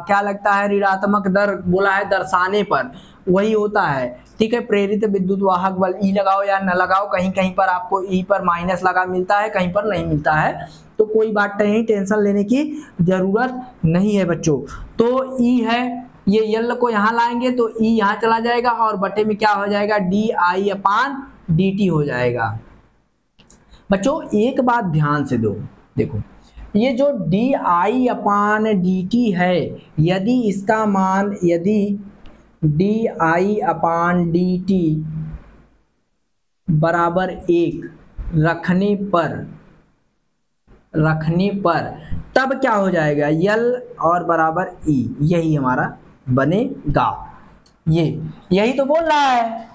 क्या लगता है? ऋणात्मक दर बोला है दर्शाने पर, वही होता है। ठीक है, प्रेरित विद्युत वाहक बल ई लगाओ या न लगाओ, कहीं कहीं पर आपको ई पर माइनस लगा मिलता है, कहीं पर नहीं मिलता है, तो कोई बात नहीं, टेंशन लेने की जरूरत नहीं है बच्चों। तो ई है, ये यल को यहाँ लाएंगे तो ई यहाँ चला जाएगा, और बटे में क्या हो जाएगा? D I upon d T हो जाएगा। बच्चों एक बात ध्यान से दो, देखो ये जो D I upon d t है, यदि इसका मान, यदि D I upon d t बराबर 1 रखने पर तब क्या हो जाएगा? यल और बराबर ई, यही हमारा बनेगा। यही तो बोल रहा है,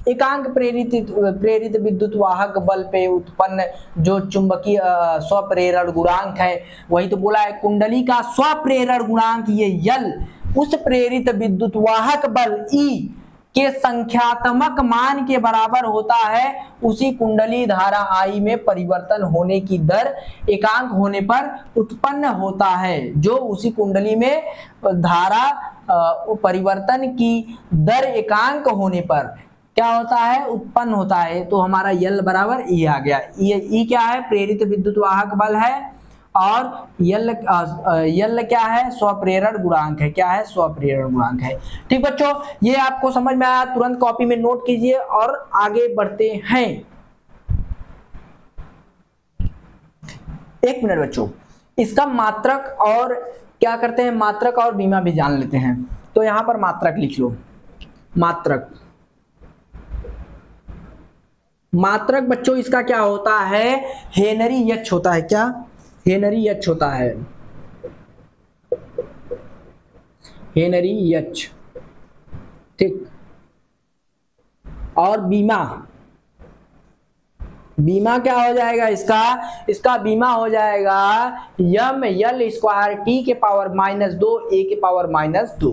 एकांक प्रेरित विद्युत वाहक बल पे उत्पन्न जो चुंबकीय स्वप्रेरण गुणांक है, वही तो बोला है। कुंडली का स्वप्रेरण गुणांक ये यल उस प्रेरित विद्युत वाहक बल ई के संख्यात्मक मान के बराबर होता है उसी कुंडली धारा आई में परिवर्तन होने की दर एकांक होने पर उत्पन्न होता है, जो उसी कुंडली में धारा परिवर्तन की दर एकांक होने पर क्या होता है? उत्पन्न होता है। तो हमारा यल बराबर ई आ गया। ई क्या है? प्रेरित विद्युत वाहक बल है, और यल क्या है? स्वप्रेरण गुणांक है। क्या है? स्वप्रेरण गुणांक है। ठीक बच्चों, ये आपको समझ में आया? तुरंत कॉपी में नोट कीजिए और आगे बढ़ते हैं। एक मिनट बच्चों, इसका मात्रक और क्या करते हैं, मात्रक और बीमा भी जान लेते हैं। तो यहां पर मात्रक लिख लो। मात्रक, मात्रक बच्चों इसका क्या होता है, हेनरी यच होता है। क्या, हेनरी यच होता है, हेनरी यच, ठीक। और बीमा, बीमा क्या हो जाएगा इसका, इसका बीमा हो जाएगा यम यल स्क्वायर टी के पावर -2 ए के पावर -2,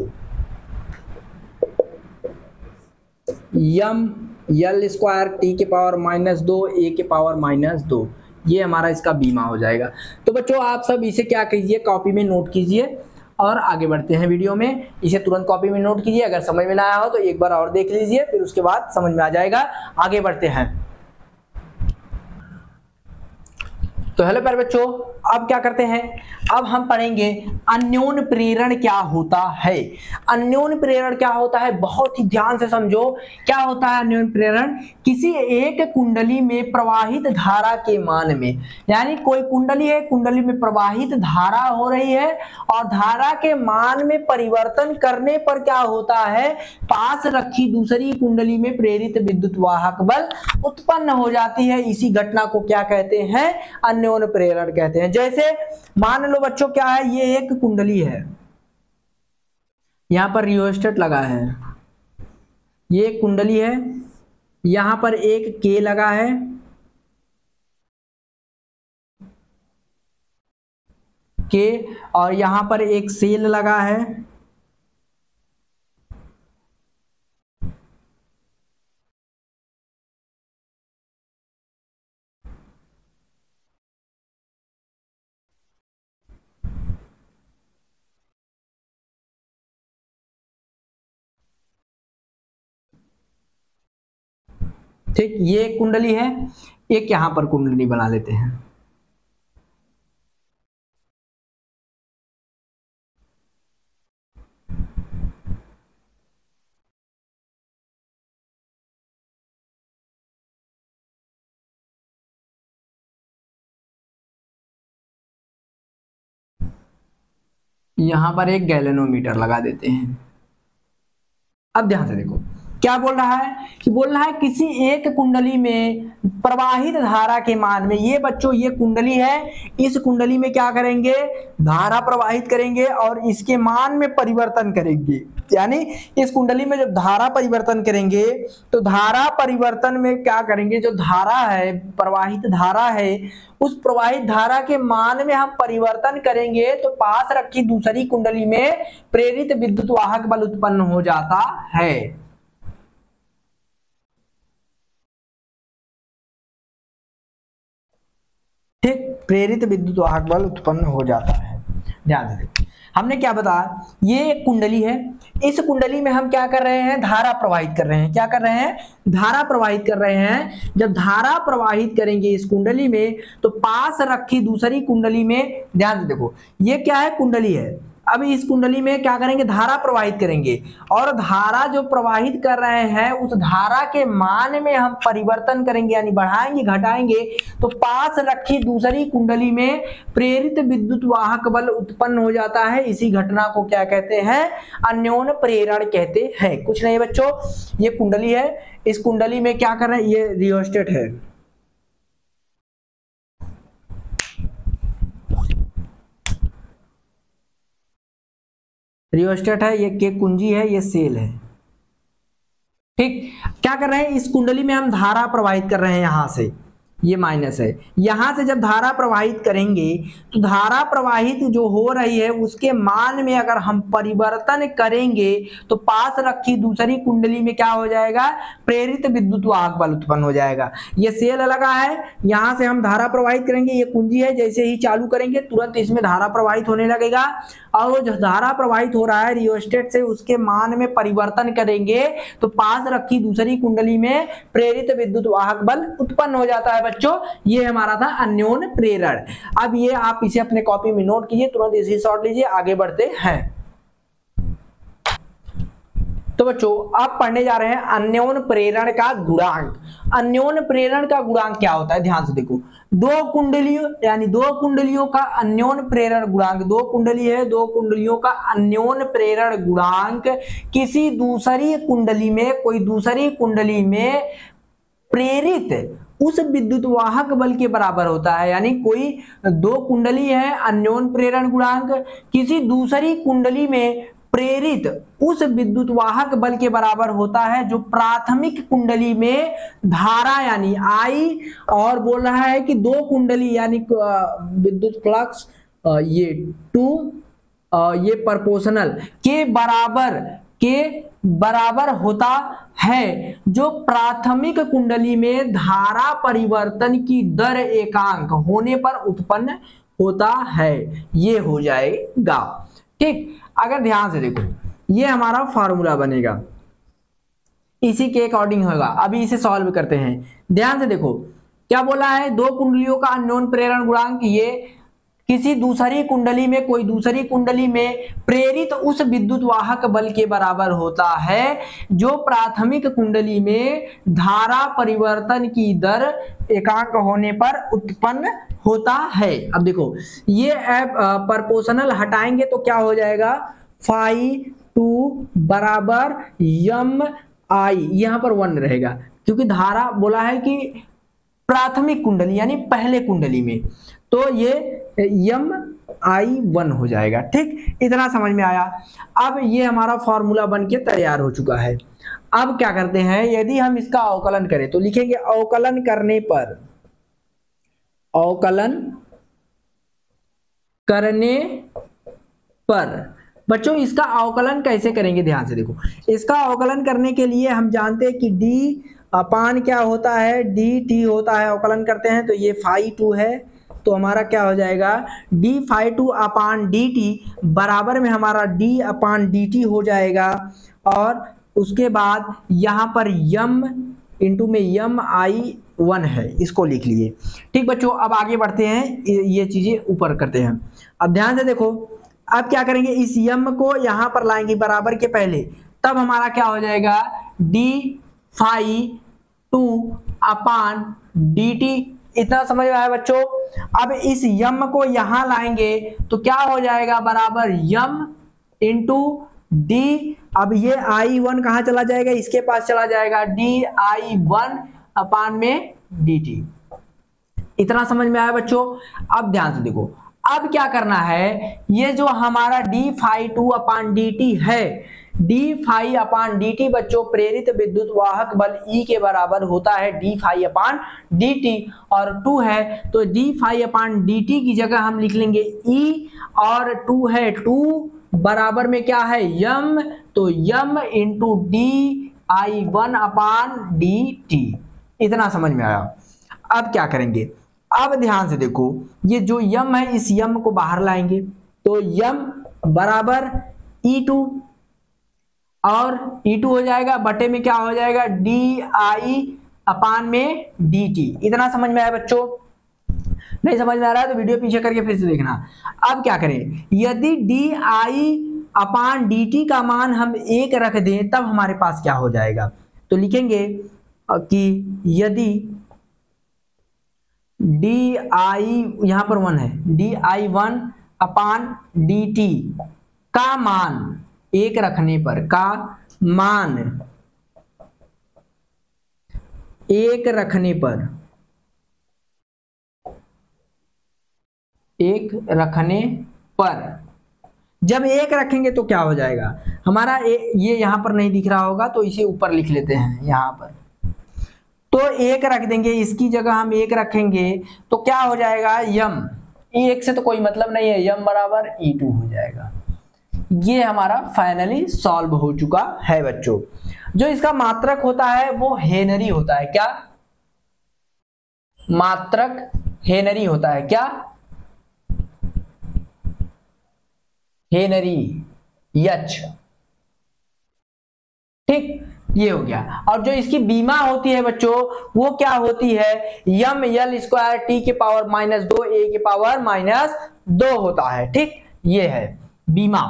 यम यल स्क्वायर टी के पावर -2 ए के पावर -2, ये हमारा इसका बीमा हो जाएगा। तो बच्चों आप सब इसे क्या कीजिए, कॉपी में नोट कीजिए और आगे बढ़ते हैं वीडियो में। इसे तुरंत कॉपी में नोट कीजिए, अगर समझ में ना आया हो तो एक बार और देख लीजिए, फिर उसके बाद समझ में आ जाएगा। आगे बढ़ते हैं। तो हेलो प्यारे बच्चों, अब क्या करते हैं, अब हम पढ़ेंगे अन्योन प्रेरण क्या होता है। अन्योन प्रेरण क्या होता है, बहुत ही ध्यान से समझो। क्या होता है अन्योन प्रेरण, किसी एक कुंडली में प्रवाहित धारा के मान में, यानी कोई कुंडली है, कुंडली में प्रवाहित धारा हो रही है और धारा के मान में परिवर्तन करने पर क्या होता है, पास रखी दूसरी कुंडली में प्रेरित विद्युत वाहक बल उत्पन्न हो जाती है। इसी घटना को क्या कहते हैं, अन्योन प्रेरण कहते हैं। जैसे मान लो बच्चों क्या है, ये एक कुंडली है, यहां पर रियोस्टेट लगा है, ये एक कुंडली है, यहां पर एक के लगा है, के, और यहां पर एक सेल लगा है, ठीक। ये एक कुंडली है, एक यहां पर कुंडली बना लेते हैं। यहां पर एक गैल्वेनोमीटर लगा देते हैं। अब ध्यान से देखो क्या बोल रहा है, कि बोल रहा है किसी एक कुंडली में प्रवाहित धारा के मान में, ये बच्चों ये कुंडली है, इस कुंडली में क्या करेंगे, धारा प्रवाहित करेंगे और इसके मान में परिवर्तन करेंगे। यानी इस कुंडली में जब धारा परिवर्तन करेंगे तो धारा परिवर्तन में क्या करेंगे, जो धारा है, प्रवाहित धारा है, उस प्रवाहित धारा के मान में हम परिवर्तन करेंगे तो पास रखी दूसरी कुंडली में प्रेरित विद्युत वाहक बल उत्पन्न हो जाता है। ठीक, प्रेरित विद्युत वाहक बल उत्पन्न हो जाता है। ध्यान से देखो, हमने क्या बताया, ये एक कुंडली है, इस कुंडली में हम क्या कर रहे हैं, धारा प्रवाहित कर रहे हैं। क्या कर रहे हैं, धारा प्रवाहित कर रहे हैं। जब धारा प्रवाहित करेंगे इस कुंडली में तो पास रखी दूसरी कुंडली में, ध्यान से देखो ये क्या है, कुंडली है, अब इस कुंडली में क्या करेंगे, धारा प्रवाहित करेंगे और धारा जो प्रवाहित कर रहे हैं उस धारा के मान में हम परिवर्तन करेंगे, यानी बढ़ाएंगे घटाएंगे, तो पास रखी दूसरी कुंडली में प्रेरित विद्युत वाहक बल उत्पन्न हो जाता है। इसी घटना को क्या कहते हैं, अन्योन प्रेरण कहते हैं। कुछ नहीं बच्चों, ये कुंडली है, इस कुंडली में क्या कर रहे हैं, ये रियोस्टेट है, रियोस्टेट है, ये के कुंजी है, ये सेल है। ठीक, क्या कर रहे हैं, इस कुंडली में हम धारा प्रवाहित कर रहे हैं, यहां से ये माइनस है, यहां से जब धारा प्रवाहित करेंगे तो धारा प्रवाहित जो हो रही है उसके मान में अगर हम परिवर्तन करेंगे तो पास रखी दूसरी कुंडली में क्या हो जाएगा, प्रेरित विद्युत वाहक बल उत्पन्न हो जाएगा। ये सेल लगा है, यहां से हम धारा प्रवाहित करेंगे, ये कुंजी है, जैसे ही चालू करेंगे तुरंत इसमें धारा प्रवाहित होने लगेगा और वो जो धारा प्रवाहित हो रहा है रियोस्टेट से उसके मान में परिवर्तन करेंगे तो पास रखी दूसरी कुंडली में प्रेरित विद्युत वाहक बल उत्पन्न हो जाता है। बच्चों ये हमारा था अन्योन प्रेरण। अब ये आप इसे अपने कॉपी में नोट कीजिए, तुरंत इसी शॉट लीजिए, आगे बढ़ते हैं। तो बच्चों अब पढ़ने जा रहे हैं अन्योन प्रेरण का गुणांक। अन्योन प्रेरण का गुणांक क्या होता है, ध्यान से देखो। दो कुंडलियों यानी दो कुंडलियों का अन्योन प्रेरण गुणांक, दो कुंडली है, दो कुंडलियों का अन्योन प्रेरण गुणांक किसी दूसरी कुंडली में, कोई दूसरी कुंडली में प्रेरित उस विद्युत वाहक बल के बराबर होता है। यानी कोई दो कुंडली है, अन्योन प्रेरण गुणांक किसी दूसरी कुंडली में प्रेरित उस विद्युत वाहक बल के बराबर होता है जो प्राथमिक कुंडली में धारा यानी आई, और बोल रहा है कि दो कुंडली यानी विद्युत फ्लक्स ये टू ये प्रोपोर्शनल के बराबर होता है जो प्राथमिक कुंडली में धारा परिवर्तन की दर एकांक होने पर उत्पन्न होता है। ये हो जाएगा, ठीक। अगर ध्यान से देखो, ये हमारा फार्मूला बनेगा, इसी के अकॉर्डिंग होगा। अभी इसे सॉल्व करते हैं। ध्यान से देखो क्या बोला है, दो कुंडलियों का अन्योन प्रेरण गुणांक ये किसी दूसरी कुंडली में, कोई दूसरी कुंडली में प्रेरित उस विद्युत वाहक बल के बराबर होता है जो प्राथमिक कुंडली में धारा परिवर्तन की दर एकांक होने पर उत्पन्न होता है। अब देखो ये प्रोपोर्शनल हटाएंगे तो क्या हो जाएगा, फाई टू बराबर यम आई, यहां पर 1 रहेगा क्योंकि धारा बोला है कि प्राथमिक कुंडली यानी पहले कुंडली में, तो ये यम आई 1 हो जाएगा, ठीक। इतना समझ में आया। अब ये हमारा फॉर्मूला बन के तैयार हो चुका है। अब क्या करते हैं, यदि हम इसका अवकलन करें तो लिखेंगे अवकलन करने पर, अवकलन करने पर बच्चों इसका अवकलन कैसे करेंगे, ध्यान से देखो। इसका अवकलन करने के लिए हम जानते हैं कि डी अपान क्या होता है, डी टी होता है। अवकलन करते हैं तो ये फाई टू है, तो हमारा क्या हो जाएगा, d phi two upon d t बराबर में हमारा डी अपान डी टी हो जाएगा। और उसके बाद यहाँ पर यम इंटू में यम आई 1 है, इसको लिख लिए, ठीक बच्चों। अब आगे बढ़ते हैं, ये चीजें ऊपर करते हैं। अब ध्यान से देखो, अब क्या करेंगे, इस यम को यहाँ पर लाएंगे बराबर के पहले, तब हमारा क्या हो जाएगा, d phi two upon d t. इतना समझ में आया बच्चों। अब इस यम को यहां लाएंगे तो क्या हो जाएगा, बराबर यम इंटू डी। अब ये आई 1 कहां चला जाएगा, इसके पास चला जाएगा, डी आई 1 अपान में डी टी। इतना समझ में आया बच्चों। अब ध्यान से देखो, अब क्या करना है, ये जो हमारा d phi two upon d t है, d phi upon d t बच्चों प्रेरित विद्युत वाहक बल ई के बराबर होता है d phi upon d T, और 2 है तो D phi upon d T की जगह हम लिख लेंगे ई, और 2 है, 2 बराबर में क्या है, यम, तो यम into d i 1 upon d t. इतना समझ में आया। अब क्या करेंगे, अब ध्यान से देखो, ये जो यम है इस यम को बाहर लाएंगे, तो यम बराबर E2, और E2 हो जाएगा बटे में क्या हो जाएगा, डी आई अपान में डी टी। इतना समझ में आया बच्चों। नहीं समझ में आ रहा है तो वीडियो पीछे करके फिर से देखना। अब क्या करें, यदि D I upon d T का मान हम 1 रख दें तब हमारे पास क्या हो जाएगा, तो लिखेंगे कि यदि डी आई यहां पर 1 है, D i 1 upon d T का मान 1 रखने पर, का मान 1 रखने पर, 1 रखने पर, जब 1 रखेंगे तो क्या हो जाएगा हमारा, ये यहां पर नहीं दिख रहा होगा तो इसे ऊपर लिख लेते हैं यहां पर, तो 1 रख देंगे, इसकी जगह हम 1 रखेंगे तो क्या हो जाएगा, यम, 1 से तो कोई मतलब नहीं है, यम बराबर E2 हो जाएगा। ये हमारा फाइनली सॉल्व हो चुका है बच्चों। जो इसका मात्रक होता है वो हेनरी होता है, क्या मात्रक हेनरी होता है, क्या हेनरी यच, ठीक, ये हो गया। और जो इसकी बीमा होती है बच्चों वो क्या होती है, यम यल स्क्वायर टी के पावर -2 ए के पावर -2 होता है, ठीक, ये है बीमा।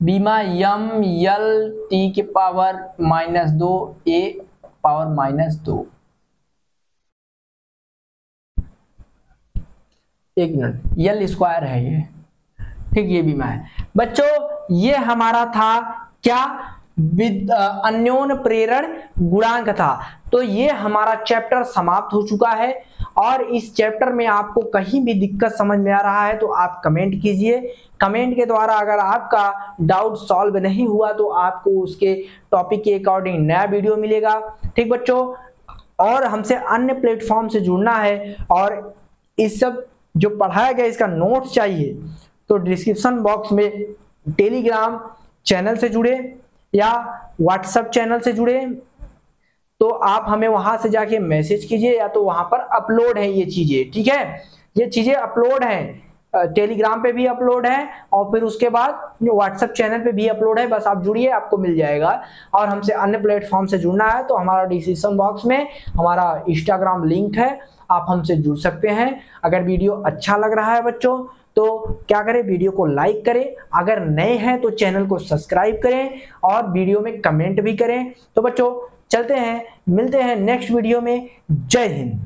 बीमा यम यल टी के पावर -2 ए पावर -2। एक मिनट, यल स्क्वायर है ये, ठीक, ये बीमा है बच्चों। ये हमारा था क्या, अन्योन प्रेरण गुणांक था। तो ये हमारा चैप्टर समाप्त हो चुका है। और इस चैप्टर में आपको कहीं भी दिक्कत समझ में आ रहा है तो आप कमेंट कीजिए। कमेंट के द्वारा अगर आपका डाउट सॉल्व नहीं हुआ तो आपको उसके टॉपिक के अकॉर्डिंग नया वीडियो मिलेगा, ठीक बच्चों। और हमसे अन्य प्लेटफॉर्म से जुड़ना है और इस सब जो पढ़ाया गया इसका नोट्स चाहिए तो डिस्क्रिप्शन बॉक्स में टेलीग्राम चैनल से जुड़े या व्हाट्सएप चैनल से जुड़े तो आप हमें वहां से जाके मैसेज कीजिए, या तो वहां पर अपलोड है ये चीजें, ठीक है। ये चीजें अपलोड हैं, टेलीग्राम पे भी अपलोड है और फिर उसके बाद व्हाट्सएप चैनल पे भी अपलोड है। बस आप जुड़िए, आपको मिल जाएगा। और हमसे अन्य प्लेटफॉर्म से जुड़ना है तो हमारा डिस्क्रिप्शन बॉक्स में हमारा इंस्टाग्राम लिंक है, आप हमसे जुड़ सकते हैं। अगर वीडियो अच्छा लग रहा है बच्चों तो क्या करें, वीडियो को लाइक करें, अगर नए हैं तो चैनल को सब्सक्राइब करें और वीडियो में कमेंट भी करें। तो बच्चों चलते हैं, मिलते हैं नेक्स्ट वीडियो में। जय हिंद।